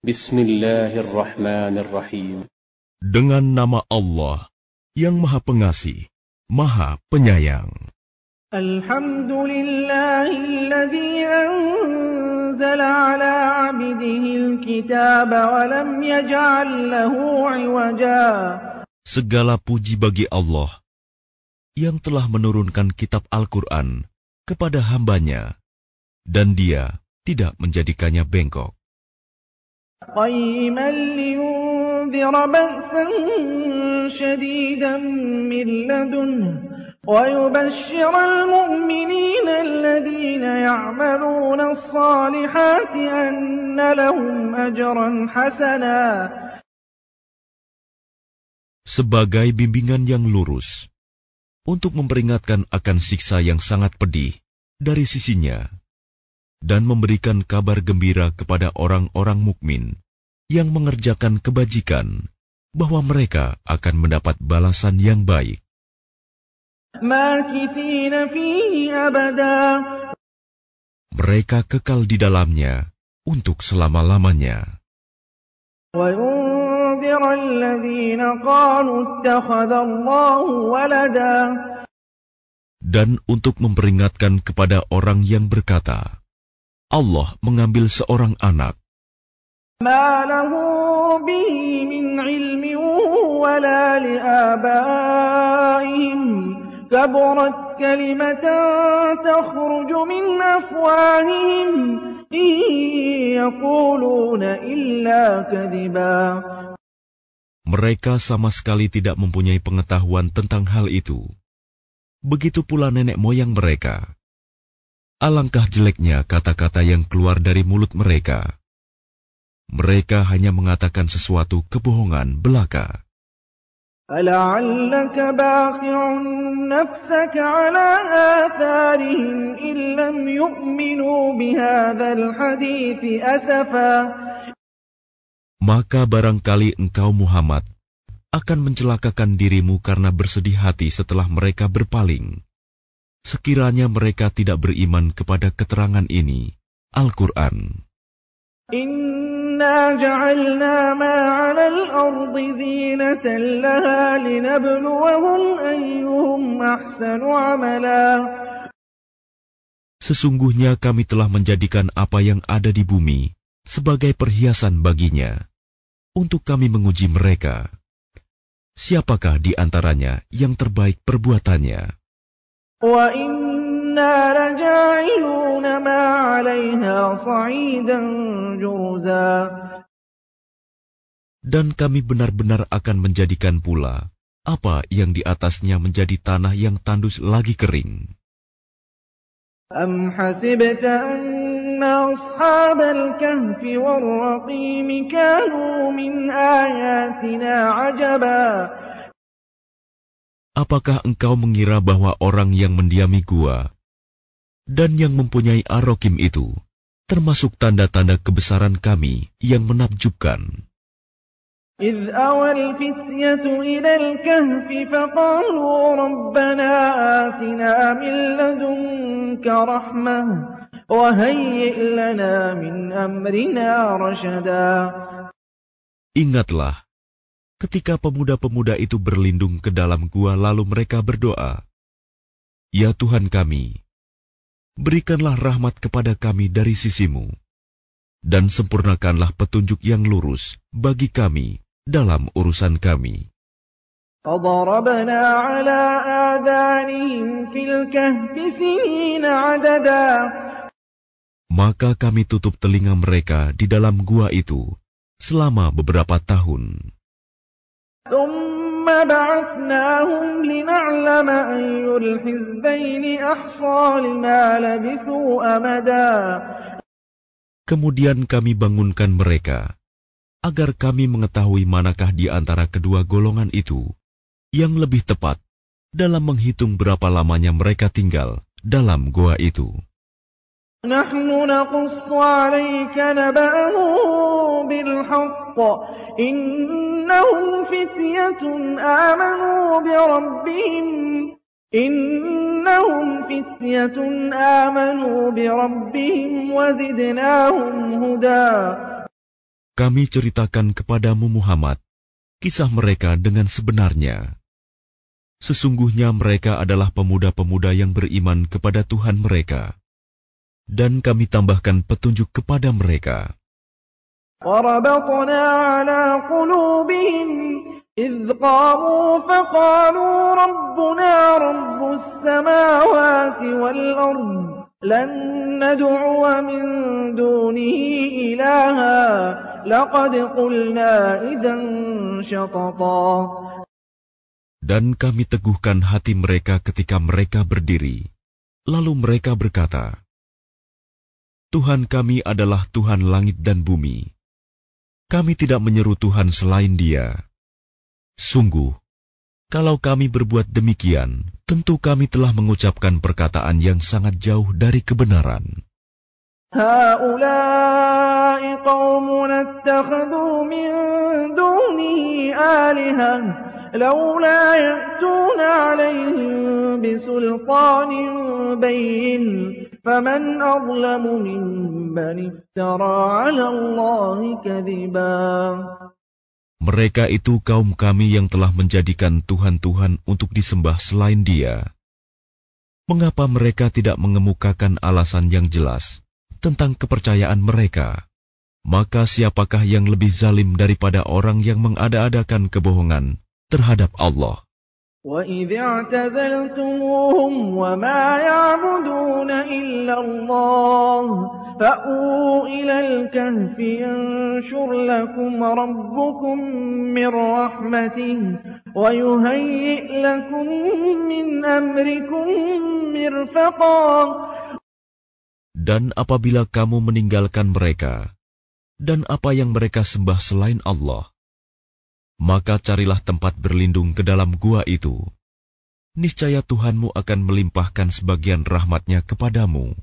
Bismillahirrahmanirrahim. Dengan nama Allah yang Maha Pengasih, Maha Penyayang. Alhamdulillahilladzi anzala ala 'abdihi al-kitaba wa lam yaj'al lahu 'iwaja. Segala puji bagi Allah yang telah menurunkan kitab Al-Quran kepada hambanya dan Dia tidak menjadikannya bengkok. قيما لينذر بأسا شديدا من لدنه ويبشر المؤمنين الذين يعملون الصالحات أن لهم أجرا حسنا. Sebagai bimbingan yang lurus untuk memperingatkan akan siksa yang sangat pedih dari sisinya, dan memberikan kabar gembira kepada orang-orang mukmin yang mengerjakan kebajikan, bahwa mereka akan mendapat balasan yang baik. Mereka kekal di dalamnya untuk selama-lamanya. Dan untuk memperingatkan kepada orang yang berkata, Allah mengambil seorang anak. Mereka sama sekali tidak mempunyai pengetahuan tentang hal itu. Begitu pula nenek moyang mereka. Alangkah jeleknya kata-kata yang keluar dari mulut mereka. Mereka hanya mengatakan sesuatu kebohongan belaka. Maka barangkali engkau Muhammad akan mencelakakan dirimu karena bersedih hati setelah mereka berpaling. Sekiranya mereka tidak beriman kepada keterangan ini, Al-Quran. Inna ja'alna ma'ala al-ardi zinatan laha linabluwahum ayyuhum ahsanu amala. Sesungguhnya kami telah menjadikan apa yang ada di bumi sebagai perhiasan baginya, untuk kami menguji mereka. Siapakah di antaranya yang terbaik perbuatannya? Dan kami benar-benar akan menjadikan pula apa yang di atasnya menjadi tanah yang tandus lagi kering. Am hasibta anna ashabal kahfi war-raqim kanu min ayatina ajaba. Apakah engkau mengira bahwa orang yang mendiami gua dan yang mempunyai Ar-Raqim itu termasuk tanda-tanda kebesaran kami yang menakjubkan? إذ أوى الفتية إلى الكهف فقالوا ربنا آتنا من لدنك رحمة وهيئ لنا من أمرنا رشدا. Ingatlah ketika pemuda-pemuda itu berlindung ke dalam gua lalu mereka berdoa, Ya Tuhan kami, berikanlah rahmat kepada kami dari sisimu, dan sempurnakanlah petunjuk yang lurus bagi kami dalam urusan kami. فَضَرَبْنَا عَلَى آذَانِهِمْ فِي الْكَهْفِ سِنِينَ عَدَدًا. Maka kami tutup telinga mereka di dalam gua itu selama beberapa tahun. ثُمَّ بَعَثْنَاهُمْ لِنَعْلَمَ أَيُّ الْحِزْبَيْنِ أَحْصَىٰ لِمَا لَبِثُوا أَمَدًا. Kemudian kami bangunkan mereka, agar kami mengetahui manakah di antara kedua golongan itu yang lebih tepat dalam menghitung berapa lamanya mereka tinggal dalam goa itu. نحن نقص عليك نبأهم بالحق إنهم فتية آمنوا بربهم وزدناهم هدى. Kami ceritakan kepadamu Muhammad kisah mereka dengan sebenarnya. Sesungguhnya mereka adalah pemuda-pemuda yang beriman kepada Tuhan mereka, dan kami tambahkan petunjuk kepada mereka. وَرَبَطْنَا عَلَى قُلُوبِهِمْ إِذْ قَامُوا فَقَالُوا رَبُّنَا رَبُّ السَّمَاوَاتِ وَالْأَرْضِ لَن نَّدْعُوَ مِن دُونِهِ إِلَٰهًا لَقَدْ قُلْنَا إِذًا شَطَطًا. Dan kami teguhkan hati mereka ketika mereka berdiri. Lalu mereka berkata, Tuhan kami adalah Tuhan langit dan bumi. Kami tidak menyeru Tuhan selain Dia. Sungguh, kalau kami berbuat demikian, tentu kami telah mengucapkan perkataan yang sangat jauh dari kebenaran. هَؤُلَاءِ قَوْمُنَا اتَّخَذُوا مِن دُونِهِ آلِهَةً لَوْلَا يَأْتُونَ عَلَيْهِم بِسُلْطَانٍ بَيِّنٍ فَمَنْ أَظْلَمُ مِمَّنِ افْتَرَىٰ عَلَى اللَّهِ كَذِبًا. Mereka itu kaum kami yang telah menjadikan Tuhan-Tuhan untuk disembah selain Dia. Mengapa mereka tidak mengemukakan alasan yang jelas tentang kepercayaan mereka? Maka siapakah yang lebih zalim daripada orang yang mengada-adakan kebohongan terhadap Allah? وَإِذِ اعْتَزَلْتُمُوهُمْ وَمَا يَعْبُدُونَ إِلَّا اللَّهَ فَأْوُوا إِلَى الْكَهْفِ يَنشُرْ لَكُمْ رَبُّكُمْ مِنْ رَحْمَتِهِ وَيُهَيِّئْ لَكُمْ مِنْ أَمْرِكُمْ مِرْفَقًا. Dan apabila kamu meninggalkan mereka dan apa yang mereka sembah selain Allah, maka carilah tempat berlindung ke dalam gua itu. Niscaya Tuhanmu akan melimpahkan sebagian rahmatnya kepadamu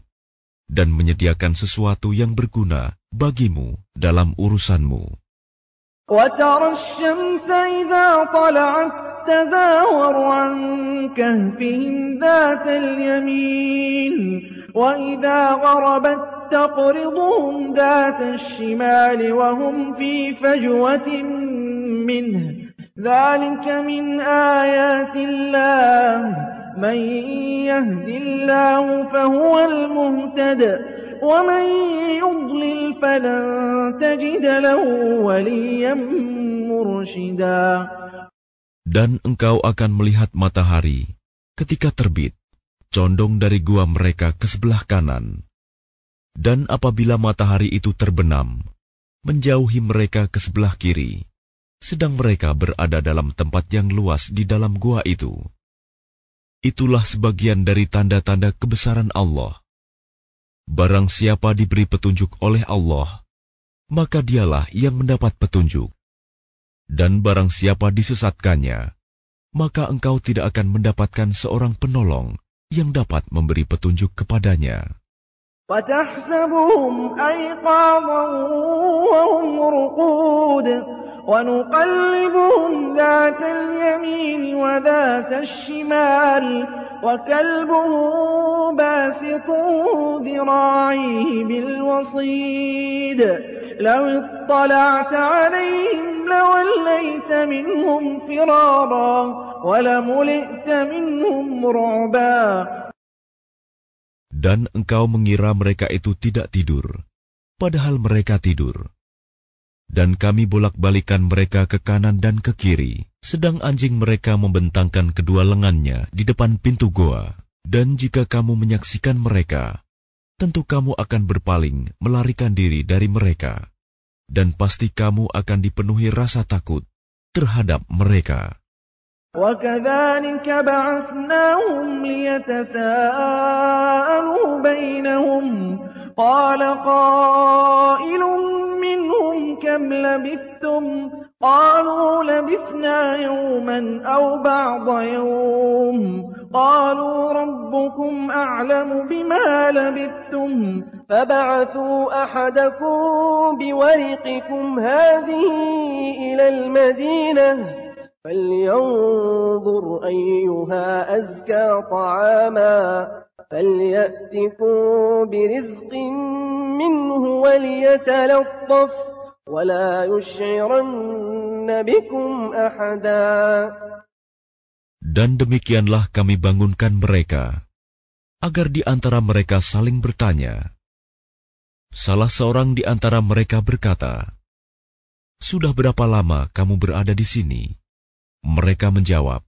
dan menyediakan sesuatu yang berguna bagimu dalam urusanmu. وَتَرَى الشَّمْسَ إِذَا طَلَعَتْ تَزَاوَرُ عَنْ كَهْفِهِمْ ذَاتَ الْيَمِينِ وَإِذَا غَرَبَتْ تَقْرِضُهُمْ ذَاتَ الشِّمَالِ وَهُمْ فِي فَجْوَةٍ مِّنْهُ ذَلِكَ مِنْ آيَاتِ اللَّهِ مَنْ يَهْدِ اللَّهُ فَهُوَ الْمُهْتَدِ وَمَنْ يُضْلِلْ فَلَنْ تَجِدَ لَهُ وَلِيًّا مُرْشِدًا. Dan engkau akan melihat matahari ketika terbit, condong dari gua mereka ke sebelah kanan. Dan apabila matahari itu terbenam, menjauhi mereka ke sebelah kiri, sedang mereka berada dalam tempat yang luas di dalam gua itu. Itulah sebagian dari tanda-tanda kebesaran Allah. Barang siapa diberi petunjuk oleh Allah, maka dialah yang mendapat petunjuk. Dan barang siapa disesatkannya, maka engkau tidak akan mendapatkan seorang penolong yang dapat memberi petunjuk kepadanya. وَتَحْسَبُهُمْ أَيْقَاظًا وَهُمْ رُقُودٌ وَنُقَلِّبُهُمْ ذَاتَ الْيَمِينِ وَذَاتَ الشِّمَالِ وَكَلْبُهُم بَاسِطٌ ذِرَاعَيْهِ بِالْوَصِيدِ لَوِ اطَّلَعْتَ عَلَيْهِمْ لَوَلَّيْتَ مِنْهُمْ فِرَارًا وَلَمُلِئْتَ مِنْهُمْ رُعْبًا. Dan engkau mengira mereka itu tidak tidur, padahal mereka tidur. Dan kami bolak-balikan mereka ke kanan dan ke kiri, sedang anjing mereka membentangkan kedua lengannya di depan pintu goa. Dan jika kamu menyaksikan mereka, tentu kamu akan berpaling melarikan diri dari mereka. Dan pasti kamu akan dipenuhi rasa takut terhadap mereka. وَكَذَلِكَ بَعَثْنَاهُمْ لِيَتَسَاءَلُوا بَيْنَهُمْ قَالَ قَائِلٌ مِّنْهُمْ كَمْ لَبِثْتُمْ قَالُوا لَبِثْنَا يَوْمًا أَوْ بَعْضَ يَوْمٍ قَالُوا رَبُّكُمْ أَعْلَمُ بِمَا لَبِثْتُمْ فَبَعَثُوا أَحَدَكُمْ بِوَرِقِكُمْ هَٰذِهِ إِلَى الْمَدِينَةِ فَلْيَنظُرْ أَيُّهَا أَزْكَىٰ طَعَامًا فَلْيَأْتِكُم بِرِزْقٍ مِّنْهُ وَلْيَتَلَطَّفْ ولا يشعرن بكم أحدا. Dan demikianlah kami bangunkan mereka, agar di antara mereka saling bertanya. Salah seorang di antara mereka berkata, "Sudah berapa lama kamu berada di sini?" Mereka menjawab,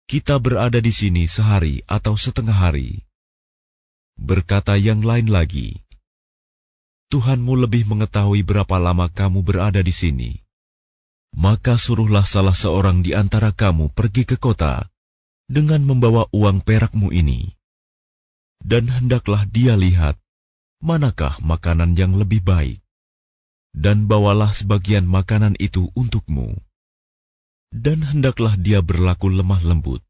"Kita berada di sini sehari atau setengah hari." Berkata yang lain lagi, "Tuhanmu lebih mengetahui berapa lama kamu berada di sini. Maka suruhlah salah seorang di antara kamu pergi ke kota dengan membawa uang perakmu ini. Dan hendaklah dia lihat manakah makanan yang lebih baik, dan bawalah sebagian makanan itu untukmu. Dan hendaklah dia berlaku lemah lembut,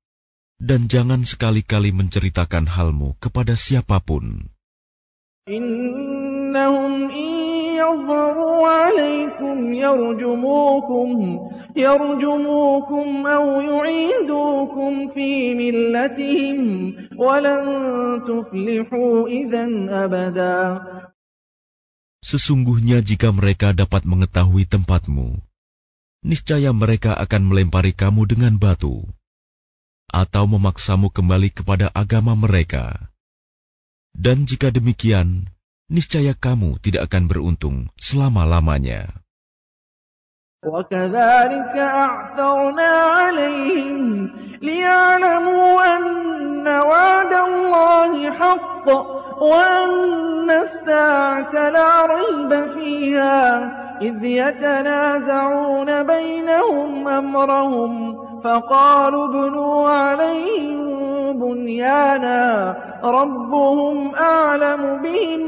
dan jangan sekali-kali menceritakan halmu kepada siapapun. إنهم إن يظهروا عليكم يرجموكم أو يعيدوكم في ملتهم ولن تفلحوا إذا أبدا. Sesungguhnya jika mereka dapat mengetahui tempatmu, niscaya mereka akan melempari kamu dengan batu, atau memaksamu kembali kepada agama mereka. Dan jika demikian, niscaya kamu tidak akan beruntung selama-lamanya. وَكَذَلِكَ أَعْثَرْنَا عَلَيْهِمْ لِيَعْلَمُوا أَنَّ وَعْدَ اللَّهِ حَقٌّ وَأَنَّ السَّاعَةَ لَا رَيْبَ فِيهَا إِذْ يَتَنَازَعُونَ بَيْنَهُمْ أَمْرَهُمْ فَقَالُوا ابْنُوا عَلَيْهِمْ بُنْيَانًا رَبُّهُمْ أَعْلَمُ بِهِمْ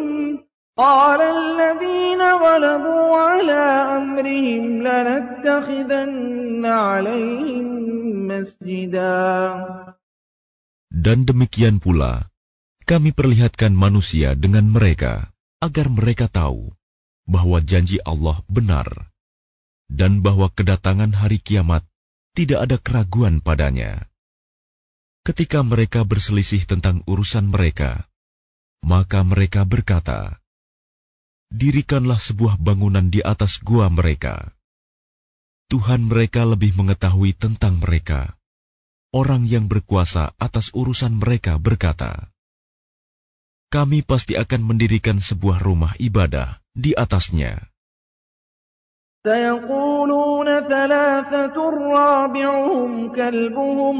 قَالَ الَّذِينَ غَلَبُوا عَلَى أَمْرِهِمْ لَنَتَّخِذَنَّ عَلَيْهِمْ مَسْجِدًا. Dan demikian pula, kami perlihatkan manusia dengan mereka, agar mereka tahu bahwa janji Allah benar, dan bahwa kedatangan hari kiamat tidak ada keraguan padanya. Ketika mereka berselisih tentang urusan mereka, maka mereka berkata, "Dirikanlah sebuah bangunan di atas gua mereka. Tuhan mereka lebih mengetahui tentang mereka." Orang yang berkuasa atas urusan mereka berkata, "Kami pasti akan mendirikan sebuah rumah ibadah di atasnya." سيقولون ثلاثة رابعهم كلبهم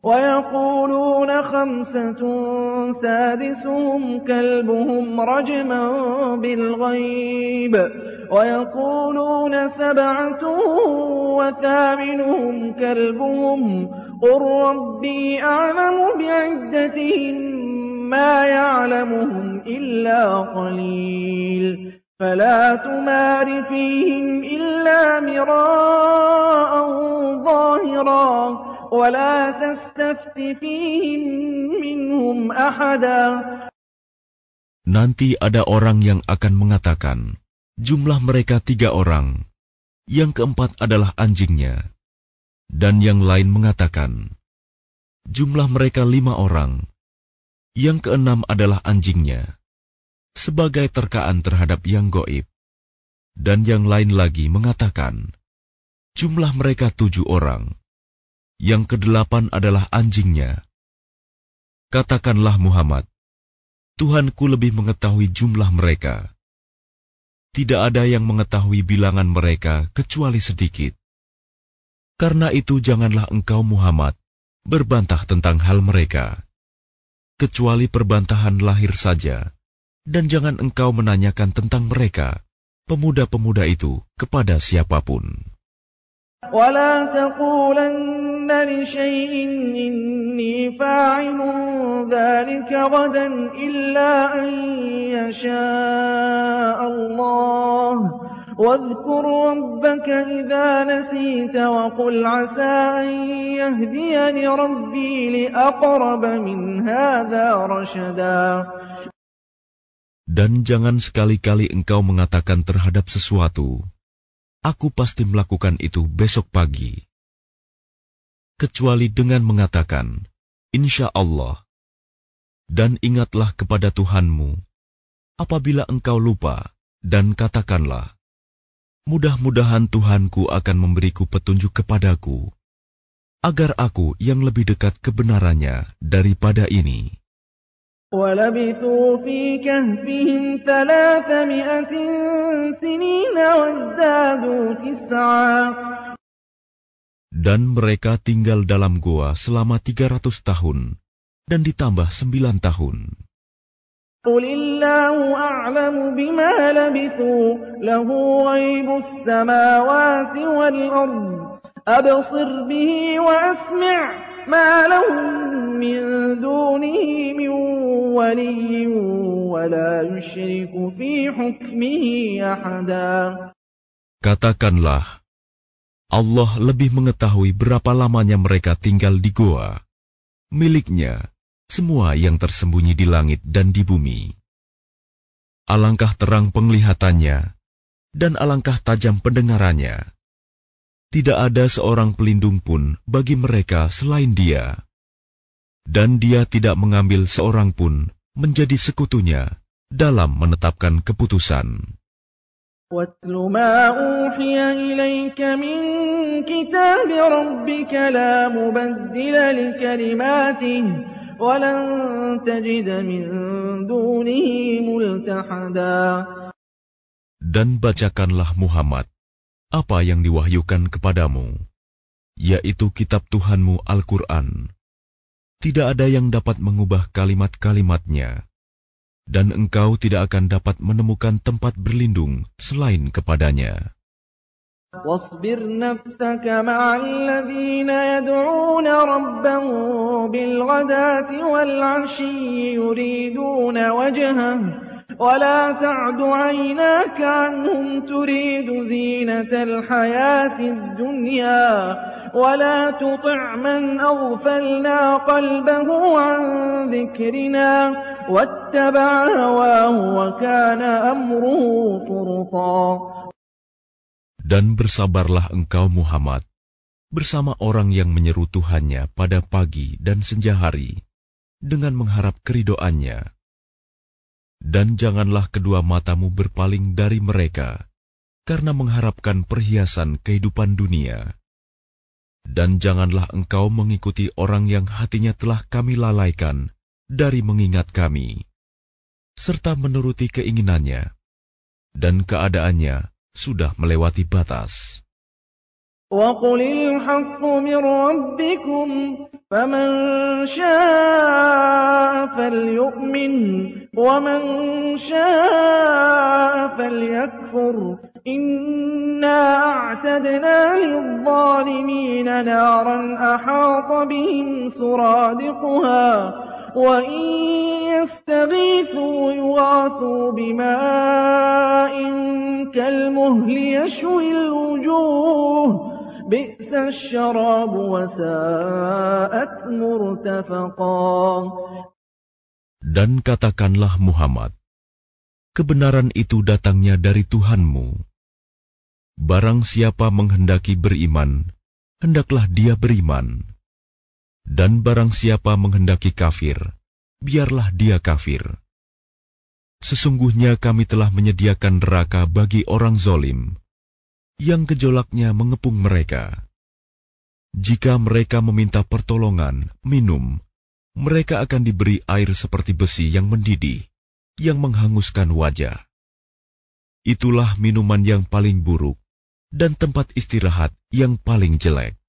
ويقولون خمسة سادسهم كلبهم رجما بالغيب ويقولون سبعة وثامنهم كلبهم قل ربي أعلم بعدتهم ما يعلمهم إلا قليل فلا تمار فيهم إلا مراء ظاهرا ولا تستفت فيهم منهم أحدا. Nanti ada orang yang akan mengatakan, jumlah mereka 3 orang, yang keempat adalah anjingnya. Dan yang lain mengatakan, jumlah mereka 5 orang, yang keenam adalah anjingnya, sebagai terkaan terhadap yang gaib. Dan yang lain lagi mengatakan, jumlah mereka 7 orang, yang ke-8 adalah anjingnya. Katakanlah Muhammad, Tuhanku lebih mengetahui jumlah mereka. Tidak ada yang mengetahui bilangan mereka kecuali sedikit. Karena itu janganlah engkau Muhammad berbantah tentang hal mereka, kecuali perbantahan lahir saja. Dan jangan engkau menanyakan tentang mereka, pemuda-pemuda itu, kepada siapapun. وَلَا تَقُولَنَّ لِشَيْءٍ إِنِّي فَاعِلٌ ذَلِكَ غَدًا إِلَّا أَن يَشَاءَ اللَّهُ وَاذْكُرْ رَبَّكَ إِذَا نَسِيتَ وَقُلْ عَسَىٰ أَن يَهْدِيَنِ رَبِّي لِأَقْرَبَ مِنْ هَٰذَا رَشَدًا. Dan jangan sekali-kali engkau mengatakan terhadap sesuatu, aku pasti melakukan itu besok pagi. Kecuali dengan mengatakan, Insya Allah. Dan ingatlah kepada Tuhanmu, apabila engkau lupa, dan katakanlah, mudah-mudahan Tuhanku akan memberiku petunjuk kepadaku, agar aku yang lebih dekat kebenarannya daripada ini. وَلَبِثُوا فِي كَهْفِهِمْ 300 سِنِينَ وَازْدَادُوا تِسْعًا. Dan mereka tinggal dalam goa selama 300 tahun, dan ditambah 9 tahun. قُلِ اللَّهُ أَعْلَمُ بِمَا لَبِثُوا لَهُ غَيْبُ السَّمَاوَاتِ وَالْأَرْضِ أَبْصِرْ بِهِ وَأَسْمِعْ مَا لَهُم مِّن دُونِهِ مِن وَلِيٍّ وَلَا يُشْرِكُ فِي حُكْمِهِ أَحَدًا. Katakanlah, Allah lebih mengetahui berapa lamanya mereka tinggal di goa. Miliknya semua yang tersembunyi di langit dan di bumi. Alangkah terang penglihatannya, dan alangkah tajam pendengarannya. Tidak ada seorang pelindung pun bagi mereka selain Dia. Dan Dia tidak mengambil seorang pun menjadi sekutunya dalam menetapkan keputusan. وَاتْلُ مَا أُوحِيَ إِلَيْكَ مِنْ كِتَابِ رَبِّكَ لَا مُبَدِّلَ لِكَلِمَاتِهِ وَلَنْ تَجِدَ مِنْ دُونِهِ مُلْتَحَدًا. Dan bacakanlah Muhammad apa yang diwahyukan kepadamu, yaitu kitab Tuhanmu Al-Quran. Tidak ada yang dapat mengubah kalimat-kalimatnya, dan engkau tidak akan dapat menemukan tempat berlindung selain kepadanya. وَاصْبِرْ نَفْسَكَ مَعَ الَّذِينَ يَدْعُونَ رَبَّهُم بِالْغَدَاةِ وَالْعَشِيِّ يُرِيدُونَ وَجْهَهُ وَلَا تَعْدُ عَيْنَاكَ عَنْهُمْ تُرِيدُ زِينَةَ الْحَيَاةِ الدُّنْيَا وَلَا تُطِعْ مَنْ أَغْفَلْنَا قَلْبَهُ عَنْ ذِكْرِنَا وَاتَّبَعَ هَوَاهُ وَكَانَ أَمْرُهُ فُرُطًا. Dan bersabarlah engkau Muhammad bersama orang yang menyeru Tuhannya pada pagi dan senja hari dengan mengharap keridhoannya. Dan janganlah kedua matamu berpaling dari mereka karena mengharapkan perhiasan kehidupan dunia. Dan janganlah engkau mengikuti orang yang hatinya telah kami lalaikan dari mengingat kami, serta menuruti keinginannya, dan keadaannya sudah melewati batas. وَقُلِ الْحَقُّ مِنْ رَبِّكُمْ فَمَنْ شَاءَ فَلْيُؤْمِنْ وَمَنْ شَاءَ فَلْيَكْفُرْ إِنَّا أَعْتَدْنَا لِلظَّالِمِينَ نَارًا أَحَاطَ بِهِمْ سُرَادِقُهَا وَإِنْ يَسْتَغِيثُوا يُغَاثُوا بِمَاءٍ كَالْمُهْلِ يَشْوِي الْوُجُوهَ بِئْسَ الشَّرَابُ وَسَاءَتْ مُرْتَفَقًا. Dan katakanlah Muhammad, kebenaran itu datangnya dari Tuhanmu. Barang siapa menghendaki beriman, hendaklah dia beriman. Dan barang siapa menghendaki kafir, biarlah dia kafir. Sesungguhnya kami telah menyediakan neraka bagi orang zalim, yang gejolaknya mengepung mereka. Jika mereka meminta pertolongan, minum, mereka akan diberi air seperti besi yang mendidih, yang menghanguskan wajah. Itulah minuman yang paling buruk, dan tempat istirahat yang paling jelek.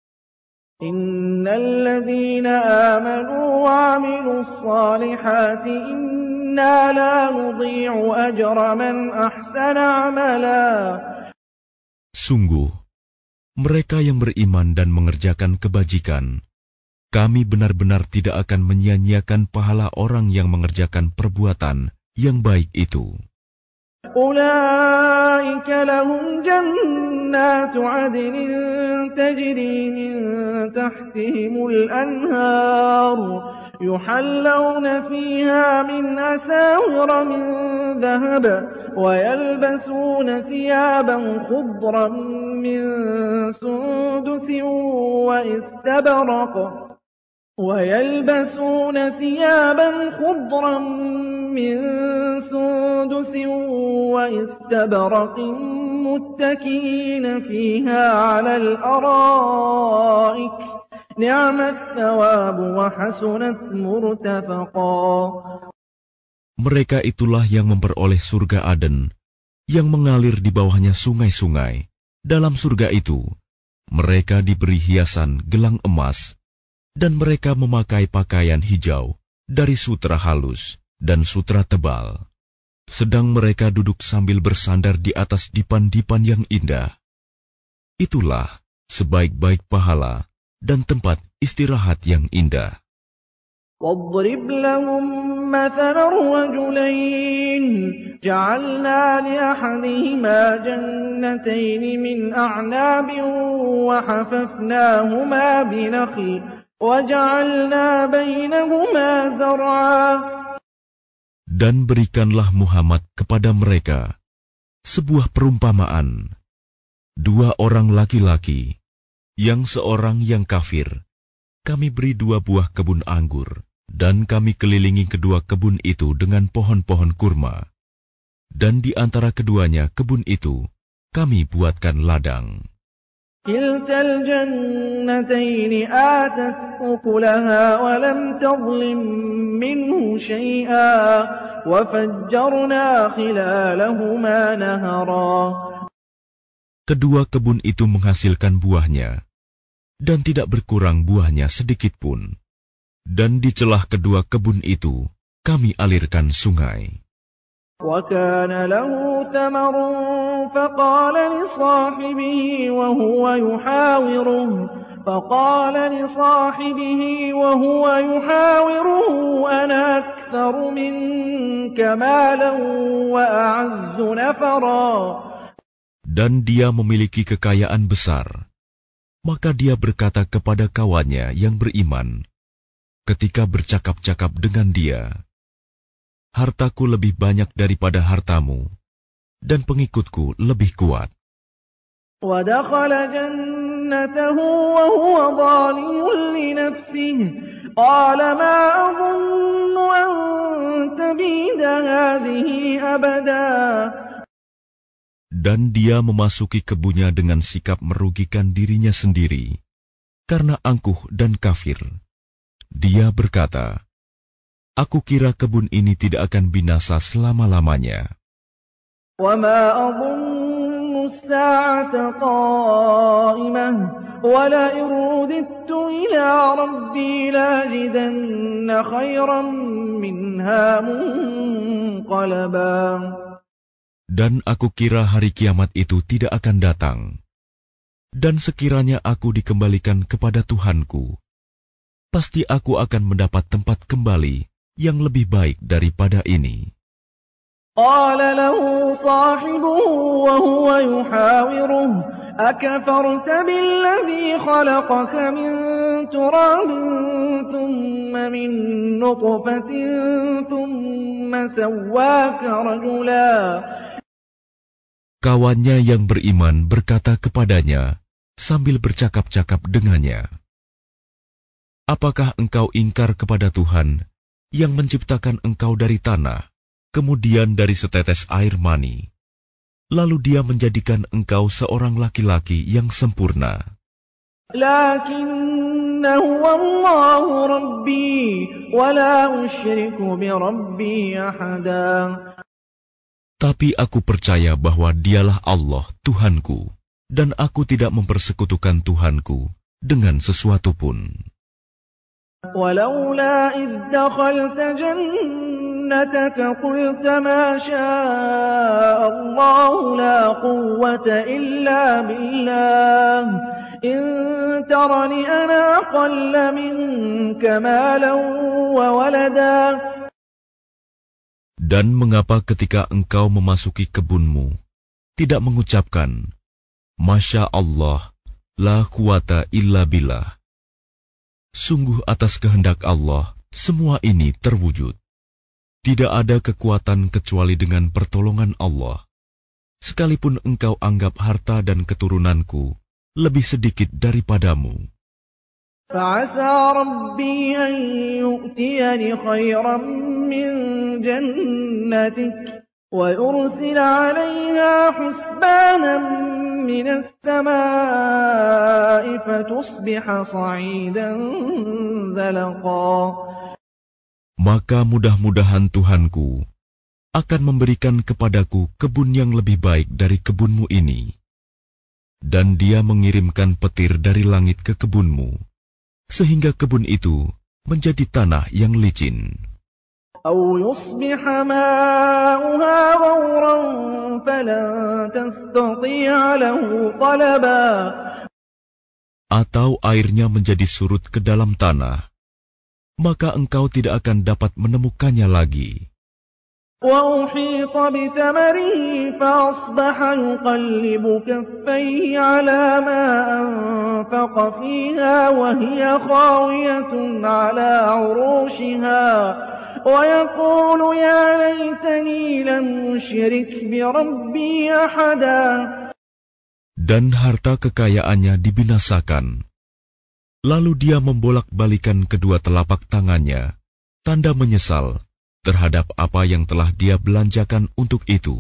Innal ladzina amanu wa 'amilus salihati inna la nudhi'u ajra man ahsana 'amala. Sungguh, mereka yang beriman dan mengerjakan kebajikan, kami benar-benar tidak akan menyia-nyiakan pahala orang yang mengerjakan perbuatan yang baik itu. Ulaika lahum jannatu 'adnin tajri min tahtihimul anhar yuhallawna fiha min asawira min dhahab wa yalbasuna thiyaban khudran min sundusin wa istabraq وَيَلْبَسُونَ ثِيَابًا خُضْرًا مِّن سُندُسٍ وَإِسْتَبْرَقٍ مُّتَّكِئِينَ فِيهَا عَلَى الْأَرَائِكِ نِعْمَ الثَّوَابُ وَحَسُنَتْ مُرْتَفَقًا. Mereka itulah yang memperoleh surga Aden, yang mengalir di bawahnya sungai-sungai. Dalam surga itu, mereka diberi hiasan gelang emas, dan mereka memakai pakaian hijau dari sutra halus dan sutra tebal. Sedang mereka duduk sambil bersandar di atas dipan-dipan yang indah. Itulah sebaik-baik pahala dan tempat istirahat yang indah. وَاضْرِبْ لَهُم مَّثَلًا رَّجُلَيْنِ جَعَلْنَا لِأَحَدِهِمَا جَنَّتَيْنِ مِنْ أَعْنَابٍ وَحَفَفْنَاهُمَا بِنَخْلٍ وَجَعَلْنَا بَيْنَهُمَا زَرْعًا. Dan berikanlah Muhammad kepada mereka sebuah perumpamaan. 2 orang laki-laki, yang seorang yang kafir, kami beri 2 buah kebun anggur, dan kami kelilingi kedua kebun itu dengan pohon-pohon kurma. Dan di antara keduanya kebun itu, kami buatkan ladang. كِلْتَا الْجَنَّتَيْنِ آتَتْ أُكُلَهَا وَلَمْ تَظْلِم مِّنْهُ شَيْئًا وَفَجَّرْنَا خِلَالَهُمَا نَهَرًا. Kedua kebun itu menghasilkan buahnya, dan tidak berkurang buahnya sedikitpun. Dan di celah kedua kebun itu, kami alirkan sungai. وَكَانَ لَهُ ثَمَرٌ فَقَالَ لِصَاحِبِهِ وَهُوَ يُحَاوِرُهُ أَنَا أَكْثَرُ مِنكَ مَالًا وَأَعَزُّ نَفَرًا. Dan dia memiliki kekayaan besar. Maka dia berkata kepada kawannya yang beriman, ketika bercakap-cakap dengan dia, hartaku lebih banyak daripada hartamu, dan pengikutku lebih kuat. وَدَخَلَ جَنَّتَهُ وَهُوَ ظَالِمٌ لِنَفْسِهِ قَالَ مَا أَظُنُّ أَن تَبِيدَ هَٰذِهِ أَبَدًا. Dan dia memasuki kebunnya dengan sikap merugikan dirinya sendiri, karena angkuh dan kafir. Dia berkata, aku kira kebun ini tidak akan binasa selama-lamanya. وَمَا أَظُنُّ السَّاعَةَ قَائِمَةً وَلَئِن رُّدِدتُّ إِلَىٰ رَبِّي لَأَجِدَنَّ خَيْرًا مِّنْهَا مُنقَلَبًا. Dan aku kira hari kiamat itu tidak akan datang. Dan sekiranya aku dikembalikan kepada Tuhanku, pasti aku akan mendapat tempat kembali yang lebih baik daripada ini. قَالَ لَهُ صَاحِبُهُ وَهُوَ يُحَاوِرُهُ أَكَفَرْتَ بِالَّذِي خَلَقَكَ مِن تُرَابٍ ثُمَّ مِن نُّطْفَةٍ ثُمَّ سَوَّاكَ رَجُلًا. Kawannya yang beriman berkata kepadanya sambil bercakap-cakap dengannya, apakah engkau ingkar kepada Tuhan yang menciptakan engkau dari tanah, kemudian dari setetes air mani, lalu dia menjadikan engkau seorang laki-laki yang sempurna? Lakinna huwa Allahu Rabbi wa la usyriku bi Rabbi ahada. Tapi aku percaya bahwa dialah Allah Tuhanku, dan aku tidak mempersekutukan Tuhanku dengan sesuatu pun. Walaula idh dakhalta jannataka qulta ma syaa Allah la quwwata illa billah in tarani ana aqalla minka malan wa walada. Dan mengapa ketika engkau memasuki kebunmu tidak mengucapkan Masya Allah la quwata illa billah? Sungguh atas kehendak Allah semua ini terwujud. Tidak ada kekuatan kecuali dengan pertolongan Allah. Sekalipun engkau anggap harta dan keturunanku lebih sedikit daripadamu. فعسى ربي أن يؤتيني خيرا من جنتك ويرسل عليها حسبانا من السماء فتصبح صعيدا زلقا. Maka mudah-mudahan Tuhanku akan memberikan kepadaku kebun yang lebih baik dari kebunmu ini. Dan Dia mengirimkan petir dari langit ke kebunmu, sehingga kebun itu menjadi tanah yang licin. أو يصبح ماؤها غورا فلن تستطيع له طلبا. Atau airnya menjadi surut ke dalam tanah, maka engkau tidak akan dapat menemukannya lagi. وأحيط بثمره فأصبح يقلب كفيه على ما أنفق فيها وهي خاوية على عروشها ويقول يا ليتني لم أشرك بربي أحدا. Dan harta kekayaannya dibinasakan. Lalu dia membolak-balikan kedua telapak tangannya, tanda menyesal terhadap apa yang telah dia belanjakan untuk itu.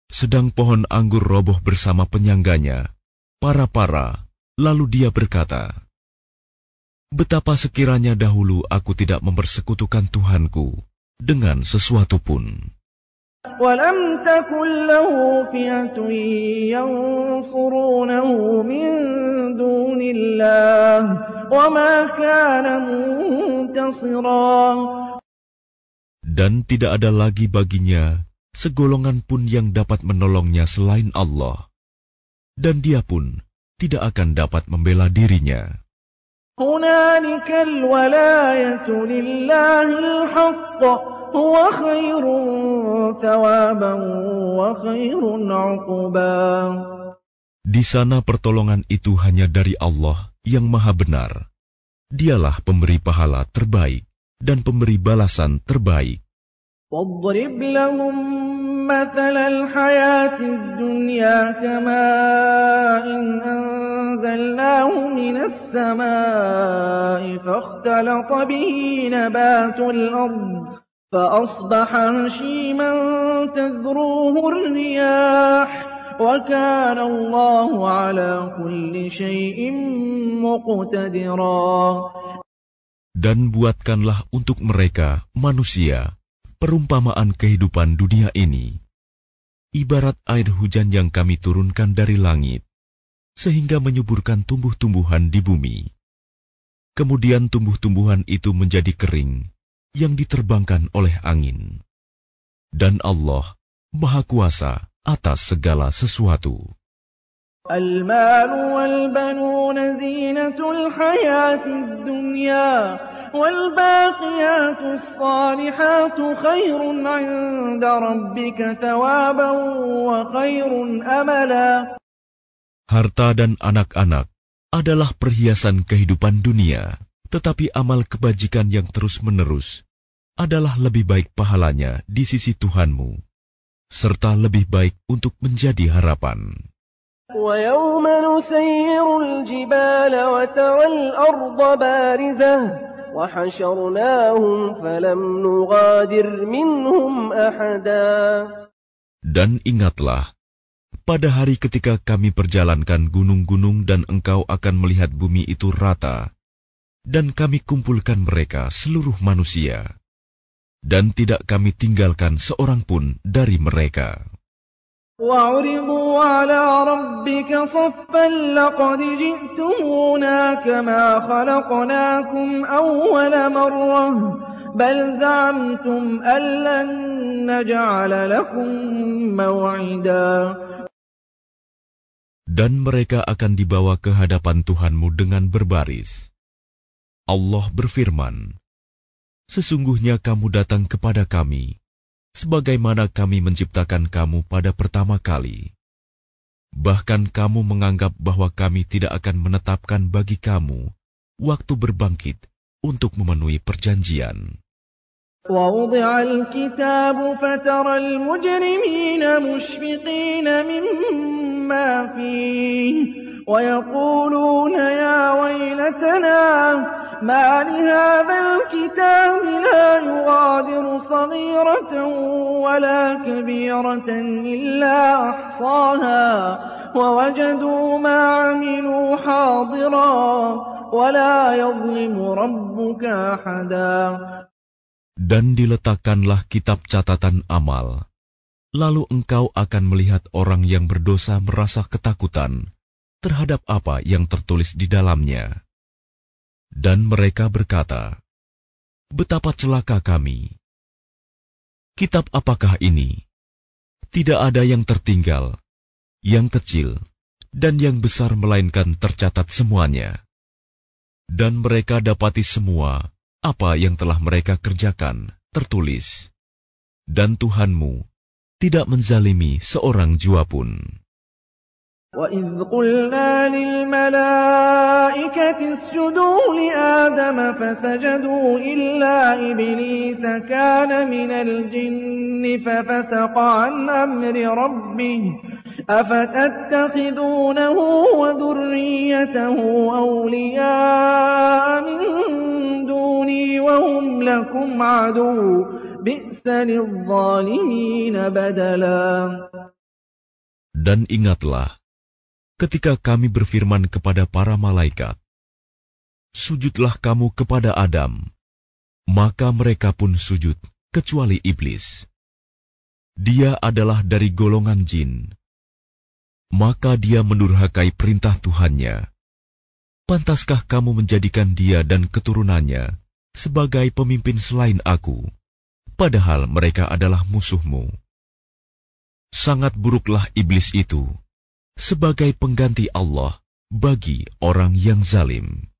Sedang pohon anggur roboh bersama penyangganya, para-para, lalu dia berkata, betapa sekiranya dahulu aku tidak mempersekutukan Tuhanku dengan sesuatu pun. وَلَمْ تَكُنْ لَهُ فِئَةٌ يَنْصُرُونَهُ مِنْ دُونِ اللَّهِ وَمَا كَانَ مُنْتَصِرًا. Dan tidak ada lagi baginya segolongan pun yang dapat menolongnya selain Allah. Dan dia pun tidak akan dapat membela dirinya. هُنَالِكَ الْوَلَايَةُ لِلَّهِ الْحَقِّ هُوَ خَيْرٌ ثَوَابًا وَخَيْرٌ عُقْبًا. Di sana pertolongan itu hanya dari Allah yang Maha Benar. Dialah pemberi pahala terbaik dan pemberi balasan terbaik. وَاضْرِبْ لَهُم مَّثَلَ الْحَيَاةِ الدُّنْيَا كَمَاءٍ أَنزَلْنَاهُ مِنَ السَّمَاءِ فَاخْتَلَطَ بِهِ نَبَاتُ الْأَرْضِ فَأَصْبَحَ هَشِيمًا تَذْرُوهُ الرِّيَاحُ وَكَانَ اللَّهُ عَلَى كُلِّ شَيْءٍ مُقْتَدِرًا. Dan buatkanlah untuk mereka, manusia, perumpamaan kehidupan dunia ini, ibarat air hujan yang kami turunkan dari langit, sehingga menyuburkan tumbuh-tumbuhan di bumi. Kemudian tumbuh-tumbuhan itu menjadi kering, yang diterbangkan oleh angin. Dan Allah Maha Kuasa atas segala sesuatu. الْمَالُ وَالْبَنُونَ زِينَةُ الْحَيَاةِ الدُّنْيَا وَالْبَاقِيَاتُ الصَّالِحَاتُ خَيْرٌ عِندَ رَبِّكَ ثَوَابًا وَخَيْرٌ أَمَلًا. Harta dan anak-anak adalah perhiasan kehidupan dunia, tetapi amal kebajikan yang terus-menerus adalah lebih baik pahalanya di sisi Tuhanmu, serta lebih baik untuk menjadi harapan. وَيَوْمَ نُسَيِّرُ الْجِبَالَ وَتَرَى الْأَرْضَ بَارِزَةً وَحَشَرْنَاهُمْ فَلَمْ نُغَادِرْ مِنْهُمْ أَحَدًا. Dan ingatlah, pada hari ketika kami perjalankan gunung-gunung dan engkau akan melihat bumi itu rata, dan kami kumpulkan mereka seluruh manusia, dan tidak kami tinggalkan seorang pun dari mereka. وَعُرِضُوا عَلَى رَبِّكَ صَفًّا لَقَدْ جِئْتُمُونَا كَمَا خَلَقْنَاكُمْ أَوَّلَ مَرَّةٍ بَلْ زَعَمْتُمْ أَن لَّن نَّجْعَلَ لَكُم مَّوْعِدًا. Dan mereka akan dibawa ke hadapan Tuhanmu dengan berbaris. Allah berfirman, sesungguhnya kamu datang kepada kami sebagaimana kami menciptakan kamu pada pertama kali. Bahkan kamu menganggap bahwa kami tidak akan menetapkan bagi kamu waktu berbangkit untuk memenuhi perjanjian. وَوُضِعَ الْكِتَابُ فَتَرَى الْمُجْرِمِينَ مُشْفِقِينَ مِمَّا فِيهِ ويقولون يا ويلتنا ما لهذا الكتاب لا يغادر صغيرة ولا كبيرة إلا أحصاها ووجدوا ما عملوا حاضرا ولا يظلم ربك أحدا. Dan diletakkanlah kitab catatan amal. Lalu engkau akan melihat orang yang berdosa merasa ketakutan terhadap apa yang tertulis di dalamnya. Dan mereka berkata, betapa celaka kami. Kitab apakah ini? Tidak ada yang tertinggal, yang kecil, dan yang besar melainkan tercatat semuanya. Dan mereka dapati semua apa yang telah mereka kerjakan tertulis. Dan Tuhanmu tidak menzalimi seorang jua pun. وَإِذْ قُلْنَا لِلْمَلَائِكَةِ اسْجُدُوا لِآدَمَ فَسَجَدُوا إِلَّا إِبْلِيسَ كَانَ مِنَ الْجِنِّ فَفَسَقَ عَنْ أَمْرِ رَبِّهِ أَفَتَتَّخِذُونَهُ وَذُرِّيَّتَهُ أَوْلِيَاءَ مِنْ دُونِي وَهُمْ لَكُمْ عَدُوٌّ بِئْسَ لِلظَّالِمِينَ بَدَلًا. Dan ingatlah, ketika kami berfirman kepada para malaikat, sujudlah kamu kepada Adam, maka mereka pun sujud, kecuali iblis. Dia adalah dari golongan jin. Maka dia mendurhakai perintah Tuhannya. Pantaskah kamu menjadikan dia dan keturunannya sebagai pemimpin selain aku, padahal mereka adalah musuhmu? Sangat buruklah iblis itu sebagai pengganti Allah bagi orang yang zalim.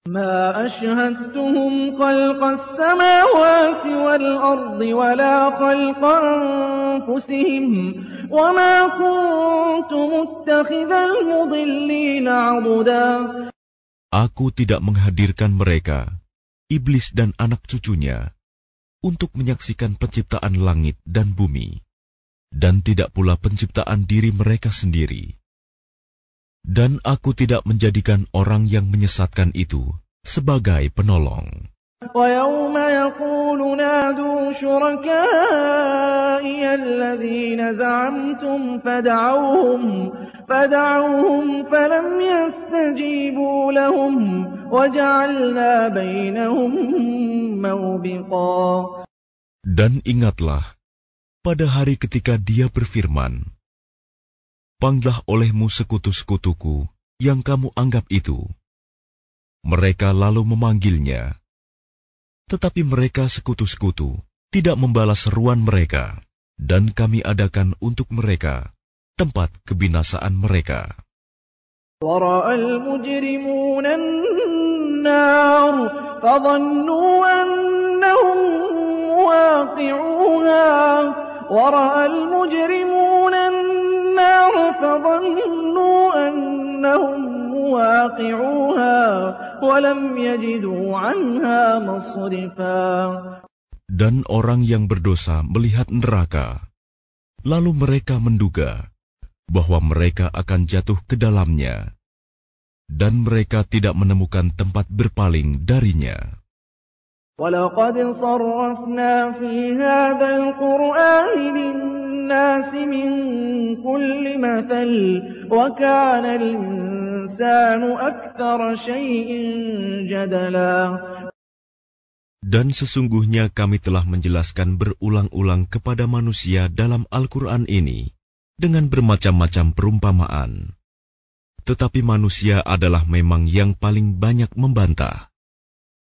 ما أشهدتهم خلق السماوات والأرض ولا خلق أنفسهم وما كنت متخذ المضلين عضدا. Aku tidak menghadirkan mereka, iblis dan anak cucunya, untuk menyaksikan penciptaan langit dan bumi, dan tidak pula penciptaan diri mereka sendiri. Dan aku tidak menjadikan orang yang menyesatkan itu sebagai penolong. وَيَوْمَ يَقُولُ نَادُوا شُرَكَائِيَ الَّذِينَ زَعَمْتُمْ فَدَعَوْهُمْ فَلَمْ يَسْتَجِيبُوا لَهُمْ وَجَعَلْنَا بَيْنَهُمْ مَوْبِقًا. Dan ingatlah, pada hari ketika dia berfirman, panggillah olehmu sekutu-sekutuku yang kamu anggap itu. Mereka lalu memanggilnya. Tetapi mereka sekutu-sekutu tidak membalas seruan mereka, dan kami adakan untuk mereka tempat kebinasaan mereka. وَرَأَى الْمُجْرِمُونَ النَّارَ فَظَنُّوا أَنَّهُمْ مُوَاقِعُوهَا وَرَأَى الْمُجْرِمُونَ النَّارَ فَظَنُّوا أَنَّهُمْ مُوَاقِعُوهَا وَلَمْ يَجِدُوا عَنْهَا مَصْرِفًا. Dan orang yang berdosa melihat neraka, lalu mereka menduga bahwa mereka akan jatuh ke dalamnya, dan mereka tidak menemukan tempat berpaling darinya. وَلَقَدْ صَرَّفْنَا فِي هَذَا الْقُرْآنِ لِلنَّاسِ مِنْ كُلِّ مَثَلٍ وَكَانَ الْإِنسَانُ أَكْثَرَ شَيْءٍ جَدَلًا. Dan sesungguhnya kami telah menjelaskan berulang-ulang kepada manusia dalam Al-Quran ini dengan bermacam-macam perumpamaan. Tetapi manusia adalah memang yang paling banyak membantah.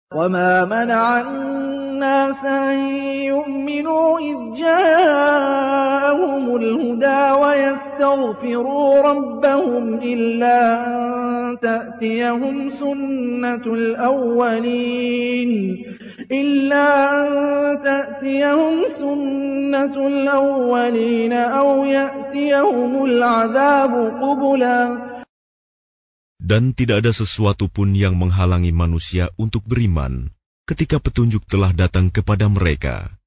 وَمَا مَنَعَ النَّاسَ أَن يُؤْمِنُوا إِذْ جَاءَهُمُ الْهُدَى وَيَسْتَغْفِرُوا رَبَّهُمْ إِلَّا أَن تَأْتِيَهُمْ سُنَّةُ الْأَوَّلِينَ أَوْ يَأْتِيَهُمُ الْعَذَابُ قُبُلًا. Dan tidak ada sesuatu pun yang menghalangi manusia untuk beriman ketika petunjuk telah datang kepada mereka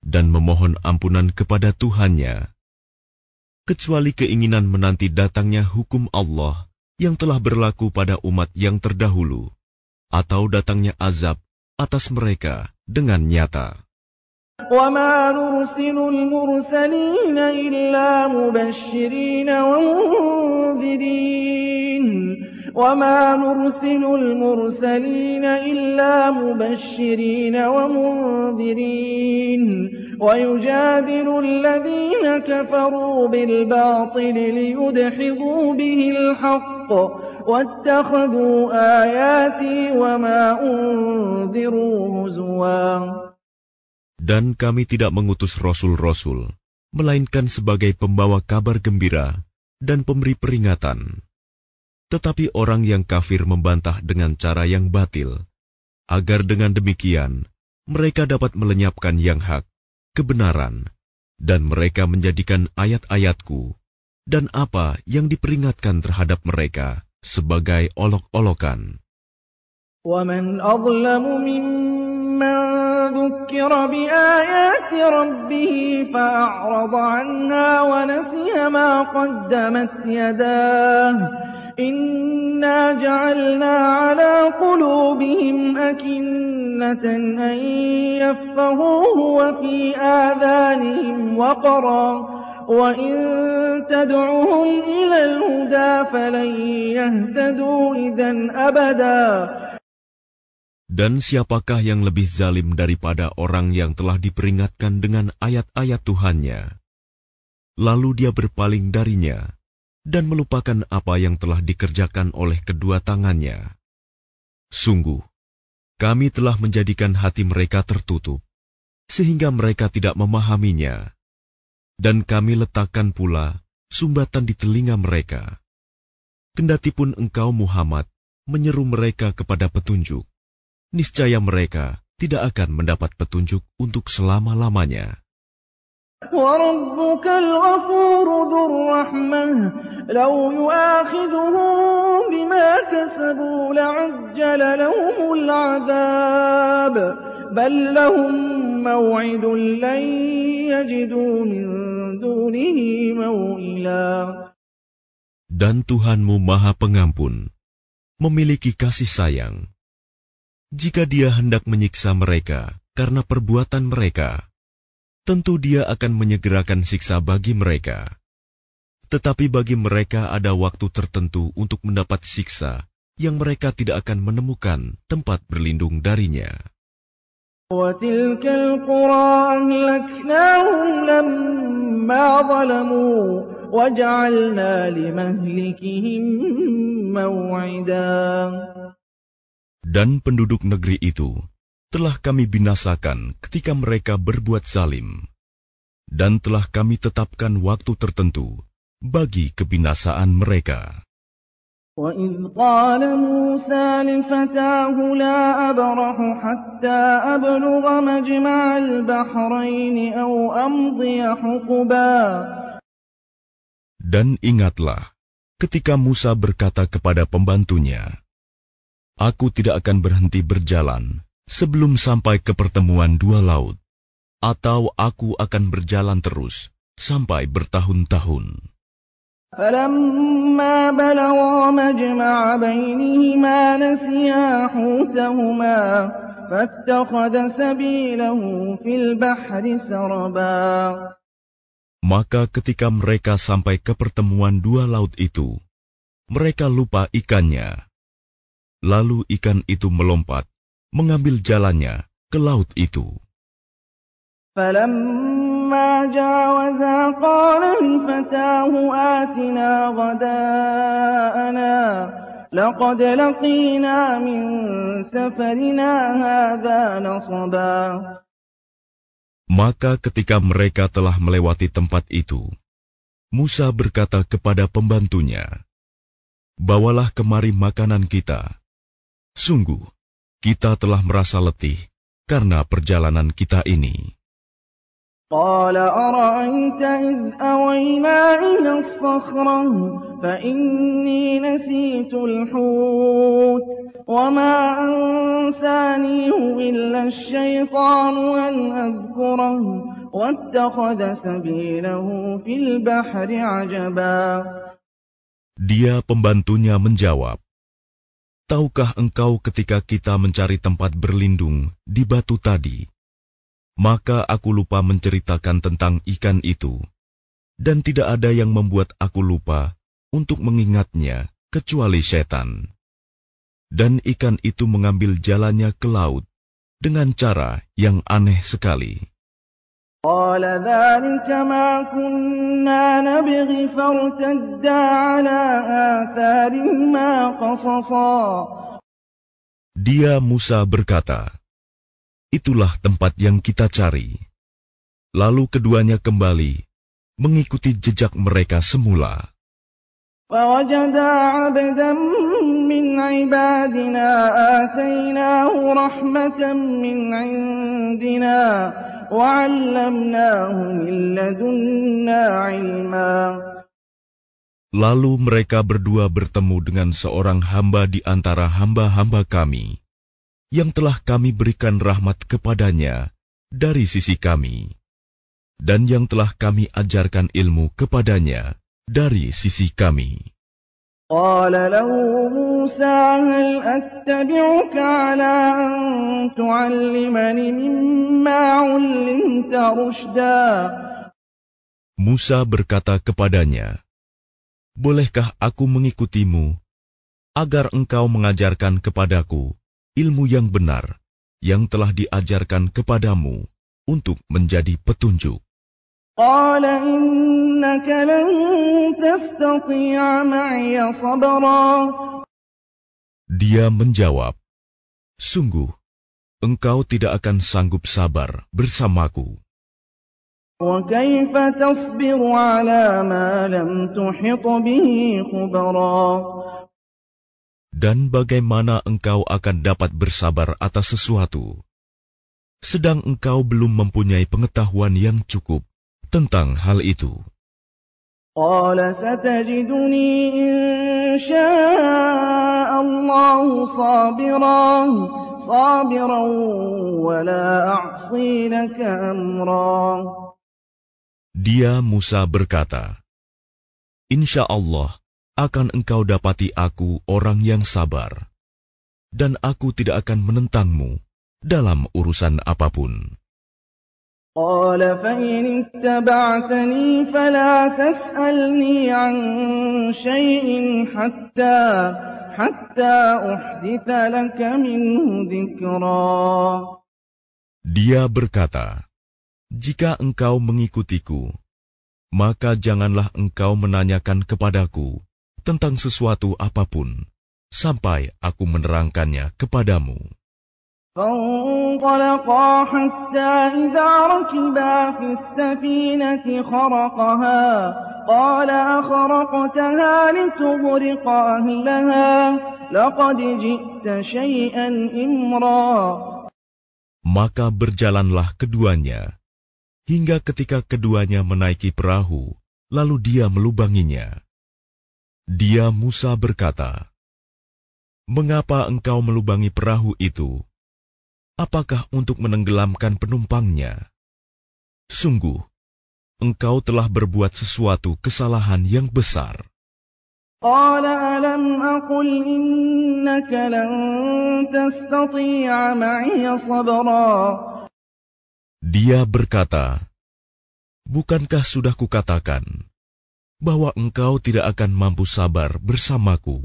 dan memohon ampunan kepada Tuhannya, kecuali keinginan menanti datangnya hukum Allah yang telah berlaku pada umat yang terdahulu, atau datangnya azab atas mereka dengan nyata. وَمَا نُرْسِلُ الْمُرْسَلِينَ إِلَّا مُبَشِّرِينَ وَمُنذِرِينَ وَمَا نُرْسِلُ الْمُرْسَلِينَ إِلَّا مُبَشِّرِينَ وَمُنذِرِينَ وَيُجَادِلُ الَّذِينَ كَفَرُوا بِالْبَاطِلِ لِيُدْحِضُوا بِهِ الْحَقَّ وَاتَّخَذُوا آيَاتِي وَمَا أُنذِرُوا هُزُوًا. Dan kami tidak mengutus rasul-rasul, melainkan sebagai pembawa kabar gembira dan pemberi peringatan. Tetapi orang yang kafir membantah dengan cara yang batil, agar dengan demikian mereka dapat melenyapkan yang hak, kebenaran, dan mereka menjadikan ayat-ayatku dan apa yang diperingatkan terhadap mereka sebagai olok-olokan. وَمَنْ أَظْلَمُ مِمَّنْ ذُكِّرَ بِآيَاتِ رَبِّهِ فَأَعْرَضَ عَنْهَا وَنَسِيَ مَا قَدَّمَتْ يَدَاهُ إِنَّا جَعَلْنَا عَلَى قُلُوبِهِمْ أَكِنَّةً أَنْ يَفْقَهُوهُ وَفِي آذَانِهِمْ وَقْرًا وَإِنْ تَدْعُهُمْ إِلَى الْهُدَى فَلَنْ يَهْتَدُوا إِذًا أَبَدًا. Dan siapakah yang lebih zalim daripada orang yang telah diperingatkan dengan ayat-ayat Tuhannya, lalu dia berpaling darinya dan melupakan apa yang telah dikerjakan oleh kedua tangannya? Sungguh, kami telah menjadikan hati mereka tertutup, sehingga mereka tidak memahaminya. Dan kami letakkan pula sumbatan di telinga mereka. Kendatipun engkau Muhammad menyeru mereka kepada petunjuk, niscaya mereka tidak akan mendapat petunjuk untuk selama-lamanya. وَرَبُّكَ الْغَفُورُ ذُو الرَّحْمَةِ لَوْ يُؤَاخِذُهُم بِمَا كَسَبُوا لَعَجَّلَ لَهُمُ الْعَذَابَ بَل لَّهُم مَّوْعِدٌ لَّن يَجِدُوا مِن دُونِهِ مَوْئِلًا. Dan Tuhanmu Maha Pengampun, memiliki kasih sayang. Jika Dia hendak menyiksa mereka karena perbuatan mereka, tentu Dia akan menyegerakan siksa bagi mereka. Tetapi bagi mereka ada waktu tertentu untuk mendapat siksa yang mereka tidak akan menemukan tempat berlindung darinya. وَتِلْكَ الْقُرَىٰ أَهْلَكْنَاهُمْ لَمَّا ظَلَمُوا وَجَعَلْنَا لِمَهْلِكِهِم مَّوْعِدًا. Dan penduduk negeri itu telah kami binasakan ketika mereka berbuat zalim, dan telah kami tetapkan waktu tertentu bagi kebinasaan mereka. وَإِذْ قَالَ مُوسَى لِفَتَاهُ لَا أَبْرَحُ حَتَّى أَبْلُغَ مَجْمَعَ الْبَحْرَيْنِ أَوْ أَمْضِيَ حُقُبًا. Dan ingatlah ketika Musa berkata kepada pembantunya, Aku tidak akan berhenti berjalan sebelum sampai ke pertemuan dua laut, atau aku akan berjalan terus sampai bertahun-tahun. فَلَمَّا بَلَغَا مَجْمَعَ بَيْنِهِمَا نَسِيَا حُوتَهُمَا فَاتَّخَذَ سَبِيلَهُ فِي الْبَحْرِ سَرَبًا. Maka ketika mereka sampai ke pertemuan dua laut itu, mereka lupa ikannya. Lalu ikan itu melompat, mengambil jalannya ke laut itu. فَلَمَّا جَاوَزَا قَالَ لِفَتَاهُ آتِنَا غَدَاءَنَا لَقَدْ لَقِينَا مِن سَفَرِنَا هَٰذَا نَصَبًا. Maka ketika mereka telah melewati tempat itu, Musa berkata kepada pembantunya, Bawalah kemari makanan kita. Sungguh, kita telah merasa letih karena perjalanan kita ini. قَالَ أَرَأَيْتَ إِذْ أَوَيْنَا إِلَى الصَّخْرَةِ فَإِنِّي نَسِيتُ الْحُوتَ وَمَا أَنسَانِيهُ إِلَّا الشَّيْطَانُ أَنْ أَذْكُرَهُ وَاتَّخَذَ سَبِيلَهُ فِي الْبَحْرِ عَجَبًا. Dia pembantunya menjawab, "Tahukah engkau ketika kita mencari tempat berlindung di batu tadi, maka aku lupa menceritakan tentang ikan itu, dan tidak ada yang membuat aku lupa untuk mengingatnya kecuali setan. Dan ikan itu mengambil jalannya ke laut dengan cara yang aneh sekali." قال ذلك ما كنا نبغي فارتدا على آثارهما قصصا. Dia Musa berkata, "Itulah tempat yang kita cari." Lalu keduanya kembali mengikuti jejak mereka semula. فوجدا عبدا من عبادنا آتيناه رحمة من عندنا وعلمناه من لدنا علما. Lalu mereka berdua bertemu dengan seorang hamba di antara hamba-hamba kami, yang telah kami berikan rahmat kepadanya dari sisi kami, dan yang telah kami ajarkan ilmu kepadanya dari sisi kami. قال له موسى هل أتبعك على أن تعلمني مما علمت رشدا. Musa berkata kepadanya, "Bolehkah aku mengikutimu agar engkau mengajarkan kepadaku ilmu yang benar yang telah diajarkan kepadamu untuk menjadi petunjuk?" قال إنك لن تستطيع معي صبرا. Dia menjawab, "Sungguh, engkau tidak akan sanggup sabar bersamaku. وكيف تصبر على ما لم تحط به خبرا. Dan bagaimana engkau akan dapat bersabar atas sesuatu, sedang engkau belum mempunyai pengetahuan yang cukup tentang hal itu?" قال ستجدني إن شاء الله صابرا ولا أعصي لك أمرا. Dia Musa berkata, "Insya Allah akan engkau dapati aku orang yang sabar, dan aku tidak akan menentangmu dalam urusan apapun." قال فإن اتبعتني فلا تسألني عن شيء حتى أحدث لك منه ذكرا. Dia berkata, "Jika engkau mengikutiku, maka janganlah engkau menanyakan kepadaku tentang sesuatu apapun, sampai aku menerangkannya kepadamu." فانطلقا حتى إذا ركبا في السفينة خرقها قال أخرقتها لتغرق أهلها لقد جئت شيئا إمرا. Maka berjalanlah keduanya, hingga ketika keduanya menaiki perahu, lalu dia melubanginya. Dia Musa berkata, "Mengapa engkau melubangi perahu itu? Apakah untuk menenggelamkan penumpangnya? Sungguh, engkau telah berbuat sesuatu kesalahan yang besar." قال ألم أقل إنك لن تستطيع معي صبرا. Dia berkata, "Bukankah sudah kukatakan bahwa engkau tidak akan mampu sabar bersamaku?"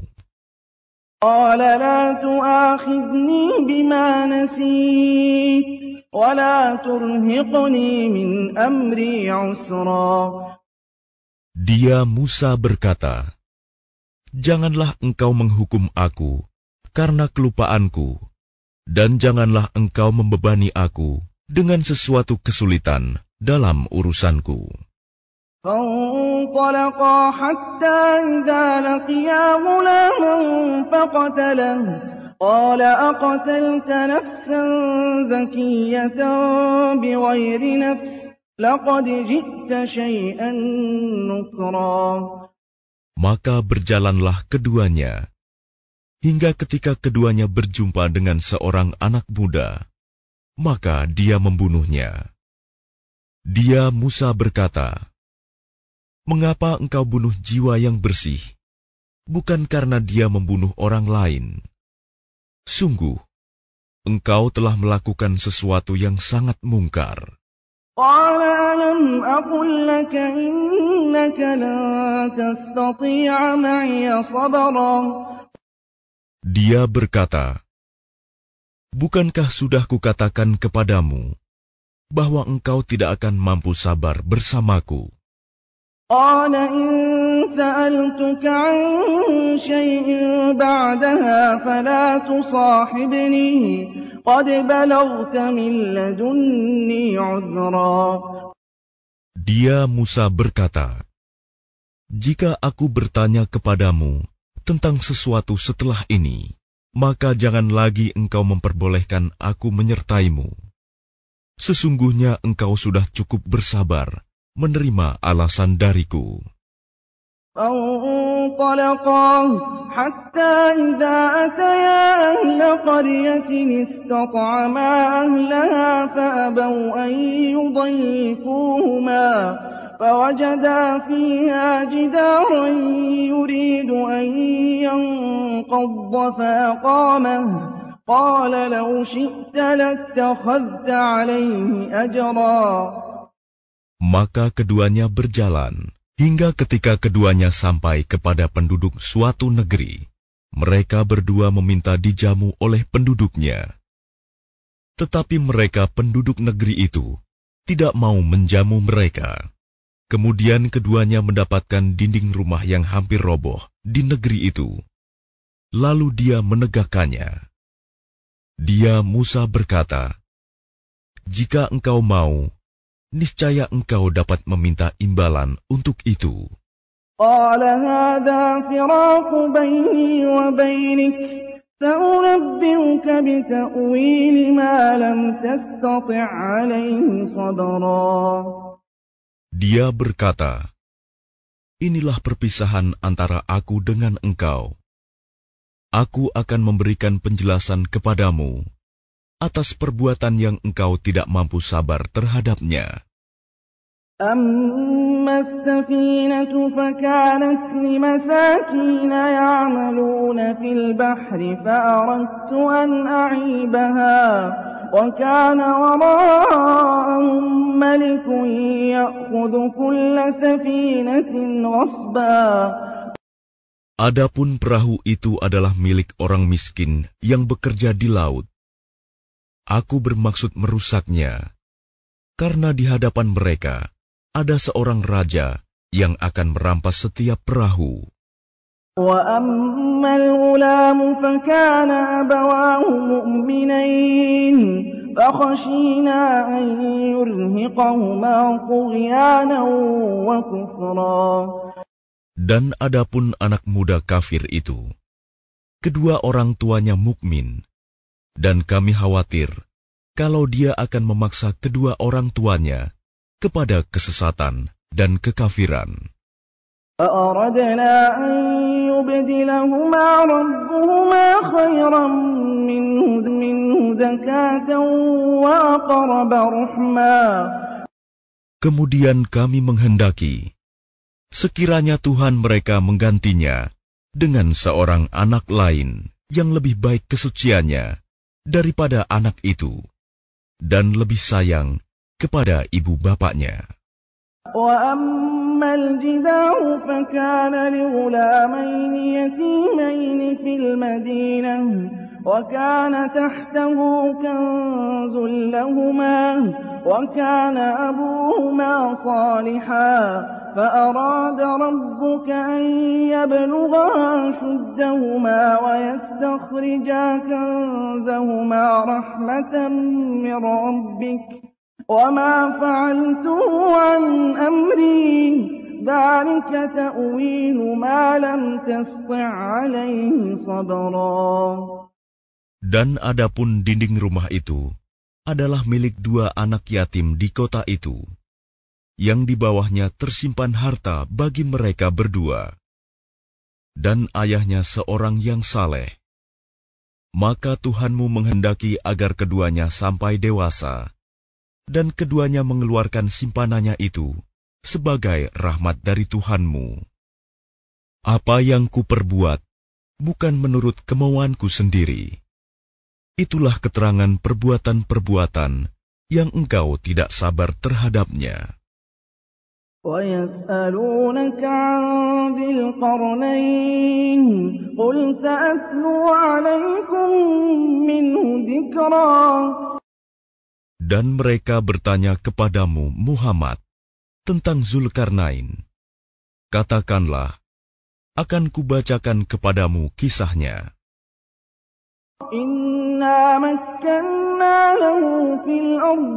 قال لا تؤاخذني بما نسيت ولا ترهقني من أمري عسرا. Dia Musa berkata, "Janganlah engkau menghukum aku karena kelupaanku, dan janganlah engkau membebani aku dengan sesuatu kesulitan dalam urusanku." فانطلقا حتى إذا لقيا غلاما فقتله قال أقتلت نفسا زكية بغير نفس لقد جئت شيئا نكرا. Maka berjalanlah keduanya, hingga ketika keduanya berjumpa dengan seorang anak muda, maka dia membunuhnya. Dia Musa berkata, "Mengapa engkau bunuh jiwa yang bersih bukan karena dia membunuh orang lain. Sungguh, engkau telah melakukan sesuatu yang sangat mungkar. قال ألم أقل لك إنك لن تستطيع معي صبرا. Dia berkata, bukankah sudah kukatakan kepadamu bahwa engkau tidak akan mampu sabar bersamaku? قال إن سألتك عن شيء بعدها فلا تصاحبني قد بلغت من لدني عذرا. Dia Musa berkata, jika aku bertanya kepadamu tentang sesuatu setelah ini, maka jangan lagi engkau memperbolehkan aku menyertaimu. Sesungguhnya engkau sudah cukup bersabar menerima alasan dariku. فانطلقا حتى إذا أتيا أهل قرية استطعما أهلها فأبوا أن يضيفوهما فوجدا فيها جدارا يريد أن ينقض فأقامه قال لو شئت لاتخذت عليه أجرا. Maka keduanya berjalan, hingga ketika keduanya sampai kepada penduduk suatu negeri, mereka berdua meminta dijamu oleh penduduknya. Tetapi mereka penduduk negeri itu tidak mau menjamu mereka. Kemudian keduanya mendapatkan dinding rumah yang hampir roboh di negeri itu. Lalu dia menegakkannya. Dia Musa berkata, jika engkau mau, niscaya engkau dapat meminta imbalan untuk itu. قال هذا فراق بيني وبينك سأنبئك بتأويل ما لم تستطع عليه صبرا. Dia berkata, inilah perpisahan antara aku dengan engkau. Aku akan memberikan penjelasan kepadamu atas perbuatan yang engkau tidak mampu sabar terhadapnya. أما السفينة فكانت لمساكين يعملون في البحر فأردت أن أعيبها وكان وراءهم ملك يأخذ كل سفينة غصبا. Adapun perahu itu adalah milik orang miskin yang bekerja di laut. Aku bermaksud merusaknya, karena di hadapan mereka ada seorang raja yang akan merampas setiap perahu. وَأَمَّا الْغُلَامُ فَكَانَ أَبَوَاهُ مُؤْمِنَيْنِ فَخَشِينَا أَنْ يُرْهِقَهُمَا طُغْيَانًا وَكُفْرًا. Dan adapun anak muda kafir itu, kedua orang tuanya mukmin, dan kami khawatir kalau dia akan memaksa kedua orang tuanya kepada kesesatan dan kekafiran. فَأَرَدْنَا أَنْ يُبْدِلَهُمَا رَبُّهُمَا خَيْرًا مِنْهُ زَكَاةً وَأَقْرَبَ رُحْمًا. Kemudian kami menghendaki, sekiranya Tuhan mereka menggantinya dengan seorang anak lain yang lebih baik kesuciannya daripada anak itu, dan lebih sayang kepada ibu bapaknya. وَأَمَّا الْجِدَارُ فَكَانَ لِغُلَامَيْنِ يَتِيمَيْنِ فِي الْمَدِينَةِ وَكَانَ تَحْتَهُ كَنْزٌ لَهُمَا وَكَانَ أَبُوهُمَا صَالِحًا فَأَرَادَ رَبُّكَ أَنْ يَبْلُغَا أَشُدَّهُمَا وَيَسْتَخْرِجَا كَنْزَهُمَا رَحْمَةً مِنْ رَبِّكَ وَمَا فَعَلْتُهُ عَنْ أَمْرِي ذَلِكَ تَأْوِيلُ مَا لَمْ تَسْطِعْ عَلَيْهِ صَبْرًا. Dan adapun dinding rumah itu adalah milik dua anak yatim di kota itu, yang di bawahnya tersimpan harta bagi mereka berdua, dan ayahnya seorang yang saleh. Maka Tuhanmu menghendaki agar keduanya sampai dewasa, dan keduanya mengeluarkan simpanannya itu sebagai rahmat dari Tuhanmu. Apa yang kuperbuat bukan menurut kemauanku sendiri. Itulah keterangan perbuatan-perbuatan yang engkau tidak sabar terhadapnya. وَيَسْأَلُونَكَ عَنْ ذِي الْقَرْنَيْنِ قُلْ سَأَتْلُو عَلَيْكُمْ مِنْهُ ذِكْرًا. Dan mereka bertanya kepadamu, Muhammad, tentang Zulkarnain. Katakanlah, akan kubacakan kepadamu kisahnya. Inna makkanna lahu fil ard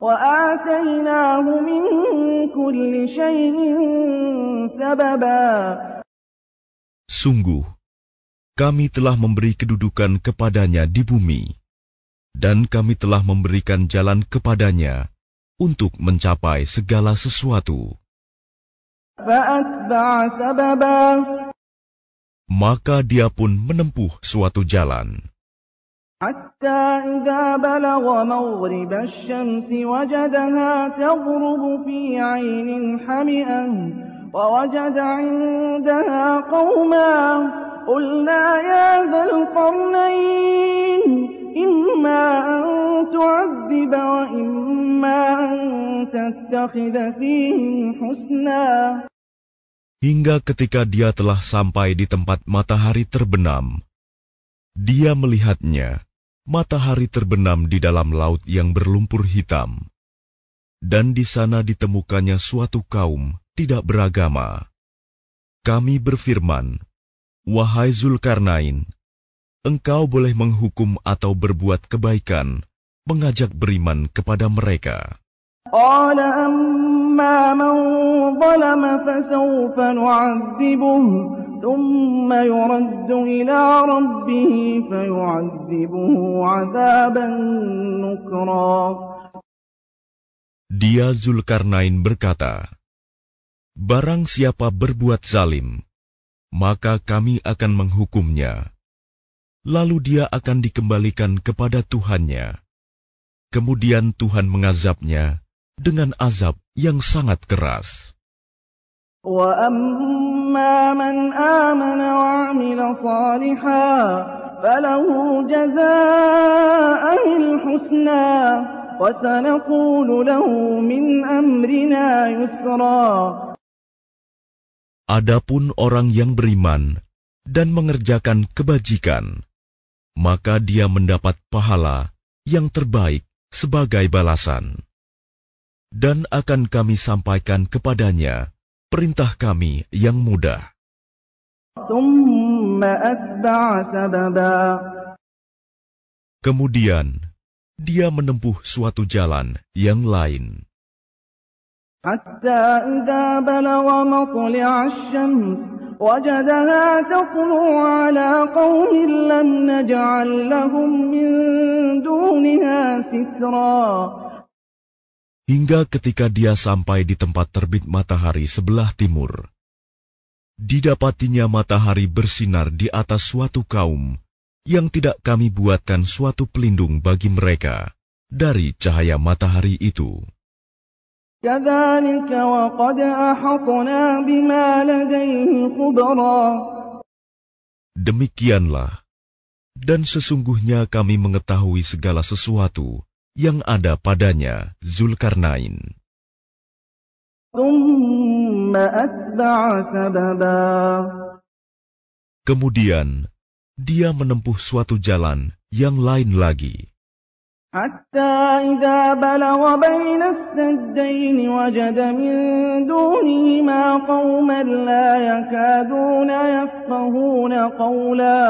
wa atainahu min kulli shay'in sababa. Sungguh, kami telah memberi kedudukan kepadanya di bumi, dan kami telah memberikan jalan kepadanya untuk mencapai segala sesuatu. Fa'atba'a sababa. Maka dia pun menempuh suatu jalan. حتى إذا بلغ مغرب الشمس وجدها تغرب في عين حمئة ووجد عندها قوما قلنا يا ذا القرنين إما أن تعذب وإما أن تتخذ فيهم حسنا. Hingga ketika dia telah sampai di tempat matahari terbenam, dia melihatnya. Matahari terbenam di dalam laut yang berlumpur hitam, dan di sana ditemukannya suatu kaum tidak beragama. Kami berfirman, wahai Zulkarnain, engkau boleh menghukum atau berbuat kebaikan, mengajak beriman kepada mereka. Qala amma man zalama fasawfa nu'adzibuhu ثم يرد إلى ربه فيعذبه عذابا نكرا. Dia Zulkarnain berkata, barang siapa berbuat zalim, maka kami akan menghukumnya. Lalu dia akan dikembalikan kepada Tuhannya. Kemudian Tuhan mengazabnya dengan azab yang sangat keras. وَأَمَّا مَنْ آمَنَ وَعَمِلَ صَالِحًا فَلَهُ جَزَاءً الْحُسْنَى وَسَنَقُولُ لَهُ مِنْ أَمْرِنَا يُسْرًا. Adapun orang yang beriman dan mengerjakan kebajikan, maka dia mendapat pahala yang terbaik sebagai balasan. Dan akan kami sampaikan kepadanya perintah kami yang mudah. Kemudian, dia menempuh suatu jalan yang lain. Hatta idza balagha matli'a asy-syams wajadaha tatlu'u 'ala qaumin lam naj'al lahum min duniha sitra. Hingga ketika dia sampai di tempat terbit matahari sebelah timur, didapatinya matahari bersinar di atas suatu kaum yang tidak kami buatkan suatu pelindung bagi mereka dari cahaya matahari itu. Kadzalika wa qad ahatna bima ladayhi khubra. Demikianlah, dan sesungguhnya kami mengetahui segala sesuatu yang ada padanya, Zulkarnain. Kemudian, dia menempuh suatu jalan yang lain lagi. Hatta idza balagha baina as-saddayn wajada min dunihima qauman la yakaduna yafqahuna qawla.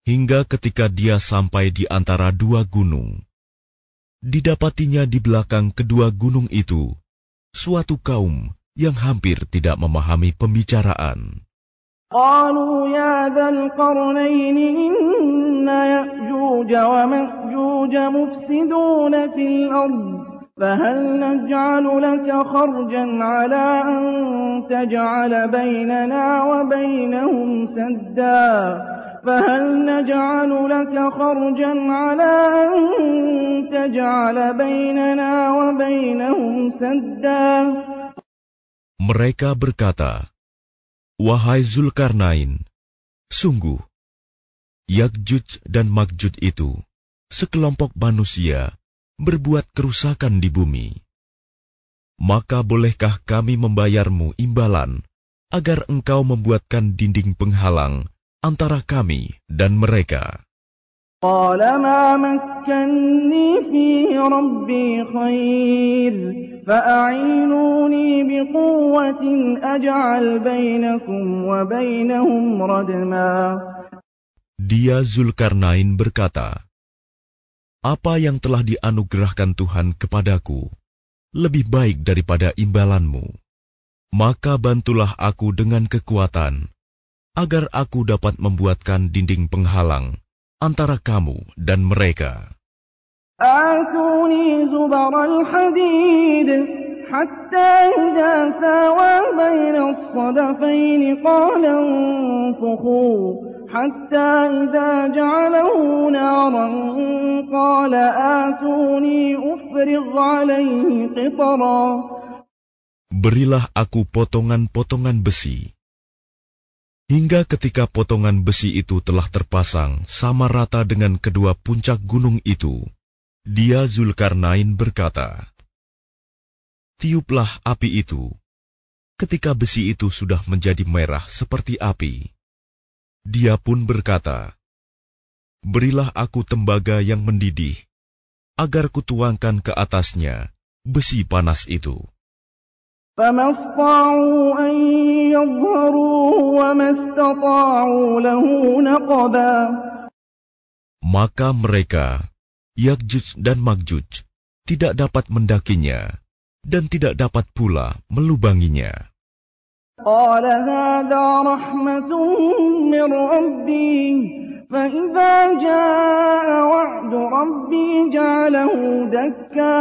Hingga ketika dia sampai di antara dua gunung, didapatinya di belakang kedua gunung itu suatu kaum yang hampir tidak memahami pembicaraan. Qalu ya dzal qarnayn inna ya'juj wa ma'juj mufsiduna fil ard fahal naj'alu laka kharjan 'ala an taj'ala bainana wa bainahum sadda فهل نجعل لك خرجا على أن تجعل بيننا وبينهم سدا. Mereka berkata, Wahai Zulkarnain, sungguh, Ya'juj dan Ma'juj itu sekelompok manusia berbuat kerusakan di bumi. Maka bolehkah kami membayarmu imbalan agar engkau membuatkan dinding penghalang antara kami dan mereka? قال ما مكني فيه ربي خير فأعينوني بقوة أجعل بينكم وبينهم ردما. Dia Zulkarnain berkata, apa yang telah dianugerahkan Tuhan kepadaku lebih baik daripada imbalanmu. Maka bantulah aku dengan kekuatan, agar aku dapat membuatkan dinding penghalang antara kamu dan mereka. آتوني زبر الحديد حتى إذا ساوى بين الصدفين قال انفخوا حتى إذا جعله نارا قال آتوني أفرغ عليه قطرا. Berilah aku potongan-potongan besi. Hingga ketika potongan besi itu telah terpasang sama rata dengan kedua puncak gunung itu, dia Zulkarnain berkata, tiuplah api itu. Ketika besi itu sudah menjadi merah seperti api, dia pun berkata, berilah aku tembaga yang mendidih, agar kutuangkan ke atasnya besi panas itu. فما استطاعوا أن يظهروه وما استطاعوا له نقبا. Maka mereka, Ya'juj dan Ma'juj, tidak dapat mendakinya dan tidak dapat pula melubanginya. قال هذا رحمة من ربي فإذا جاء وعد ربي جعله دكا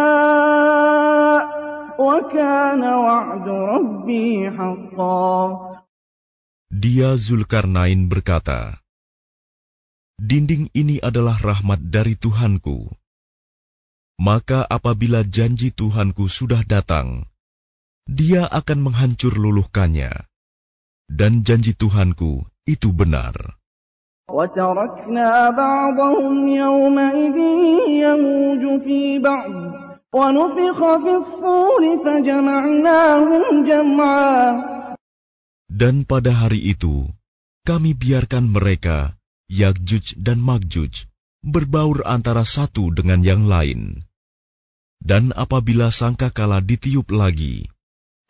وكان وعد ربي حقا. Dia Zulkarnain berkata, dinding ini adalah rahmat dari Tuhanku. Maka apabila janji Tuhanku sudah datang, dia akan menghancur luluhkannya. Dan janji Tuhanku itu benar. وتركنا بعضهم يومئذ يموج في بعض ونفخ في الصور فجمعناهم جمعا. Dan pada hari itu, kami biarkan mereka, Ya'juj dan Ma'juj, berbaur antara satu dengan yang lain. Dan apabila sangkakala ditiup lagi,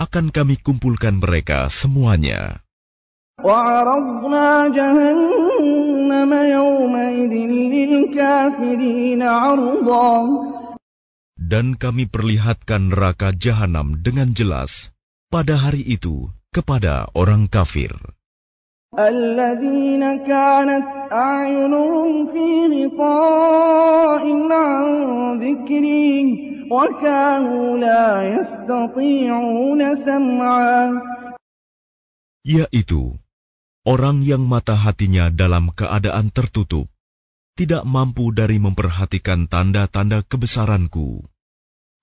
akan kami kumpulkan mereka semuanya. وعرضنا جهنم يومئذ للكافرين عرضا. Dan kami perlihatkan neraka Jahanam dengan jelas pada hari itu kepada orang kafir. الذين كانت أعينهم في غطاء عن ذكري وكانوا لا يستطيعون سمعا. Yaitu orang yang mata hatinya dalam keadaan tertutup, tidak mampu dari memperhatikan tanda-tanda kebesaranku,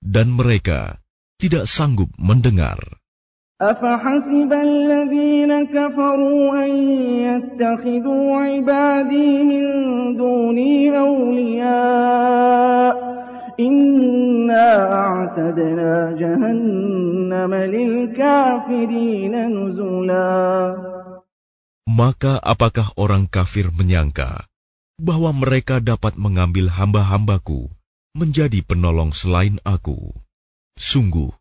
dan mereka tidak sanggup mendengar. أفحسب الذين كفروا أن يتخذوا عبادي من دوني أولياء إنا أعتدنا جهنم للكافرين نزلا. Maka apakah orang kafir menyangka bahwa mereka dapat mengambil hamba-hambaku menjadi penolong selain aku? Sungguh,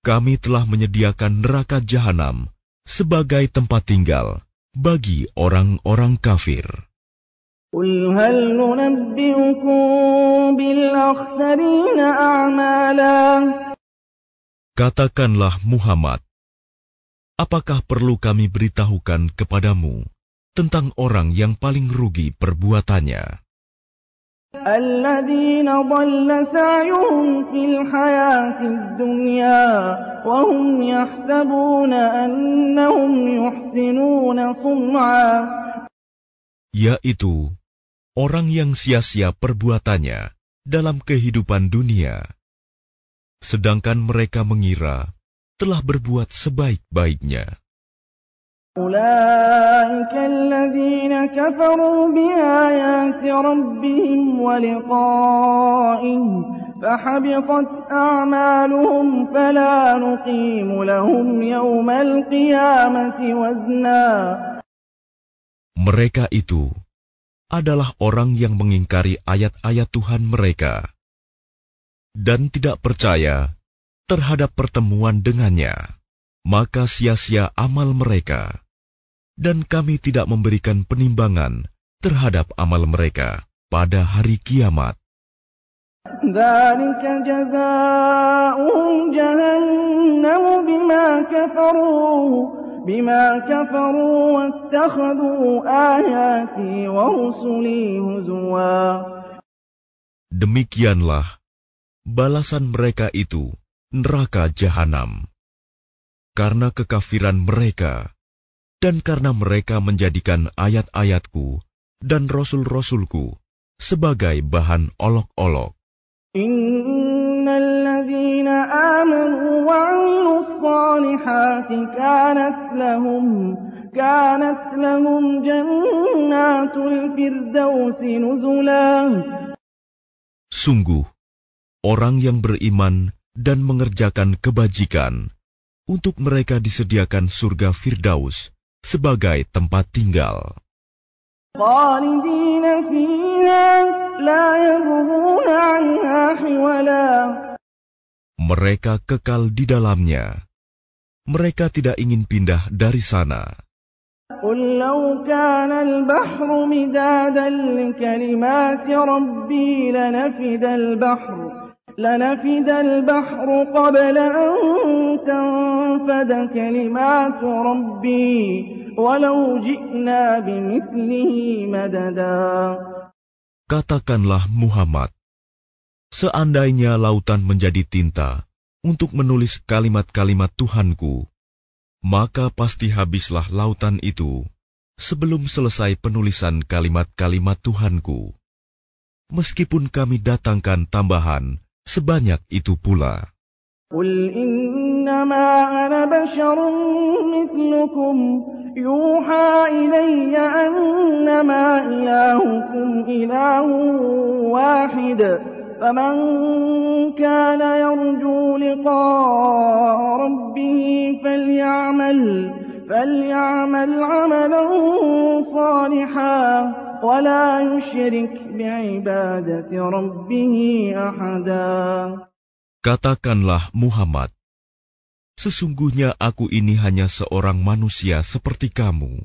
kami telah menyediakan neraka Jahanam sebagai tempat tinggal bagi orang-orang kafir. قل هل ننبئكم بالأخسرين أعمالا. Katakanlah Muhammad, apakah perlu kami beritahukan kepadamu tentang orang yang paling rugi perbuatannya? الذين ضل سعيهم في الحياة الدنيا وهم يحسبون أنهم يحسنون صنعا. Yaitu orang yang sia-sia perbuatannya dalam kehidupan dunia, sedangkan mereka mengira telah berbuat sebaik-baiknya. أولئك الذين كفروا بآيات ربهم ولقائه فحبطت أعمالهم فلا نقيم لهم يوم القيامة وزنا. Mereka itu adalah orang yang mengingkari ayat-ayat Tuhan mereka dan tidak percaya terhadap pertemuan dengannya, maka sia-sia amal mereka, dan kami tidak memberikan penimbangan terhadap amal mereka pada hari kiamat. ذلك جزاؤهم جهنم بما كفروا واتخذوا آياتي ورسلي هزوا. Demikianlah balasan mereka itu, neraka jahanam, karena kekafiran mereka dan karena mereka menjadikan ayat-ayatku dan rasul-rasulku sebagai bahan olok-olok. Innal ladzina amanu wa 'amilus salihati kanat lahum jannatul firdausi nuzula. Sungguh, orang yang beriman dan mengerjakan kebajikan, untuk mereka disediakan surga Firdaus sebagai tempat tinggal. Khalidina fiha la yabghuna 'anha hiwala. Mereka kekal di dalamnya. Mereka tidak ingin pindah dari sana. Qul law kana al-bahru midadan li kalimati rabbi لنفد البحر قبل أن تنفد كلمات ربي ولو جئنا بمثله مددا. Katakanlah Muhammad, seandainya lautan menjadi tinta untuk menulis kalimat-kalimat Tuhanku, maka pasti habislah lautan itu sebelum selesai penulisan kalimat-kalimat Tuhanku. Meskipun kami datangkan tambahan sebanyak itu pula. Qul innama ana basharun mithlukum yuha ilayya annama ilahukum ilahun wahid faman kana yarju liqa'a rabbih فليعمل عملا صالحا ولا يشرك بعبادة ربه أحدا. Katakanlah Muhammad, sesungguhnya aku ini hanya seorang manusia seperti kamu,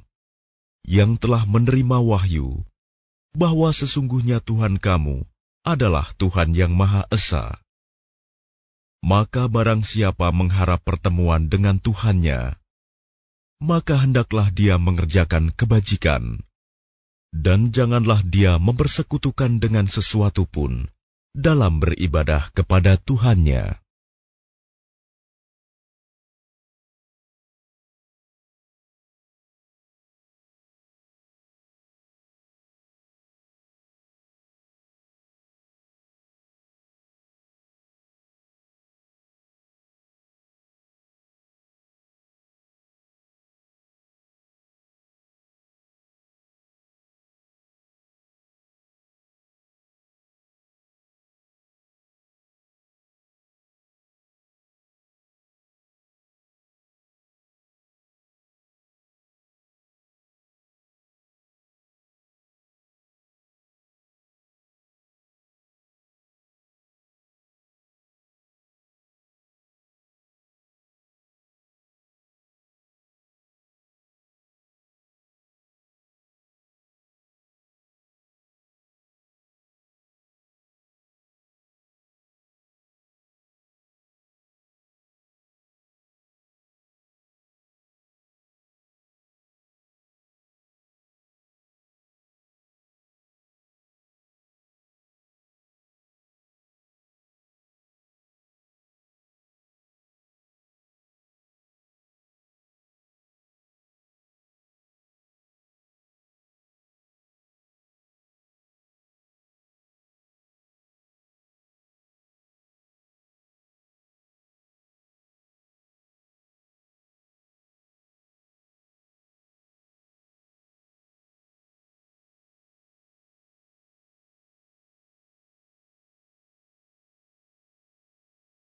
yang telah menerima wahyu, bahwa sesungguhnya Tuhan kamu adalah Tuhan yang Maha Esa. Maka barang siapa mengharap pertemuan dengan Tuhannya, maka hendaklah dia mengerjakan kebajikan, dan janganlah dia mempersekutukan dengan sesuatu pun dalam beribadah kepada Tuhannya.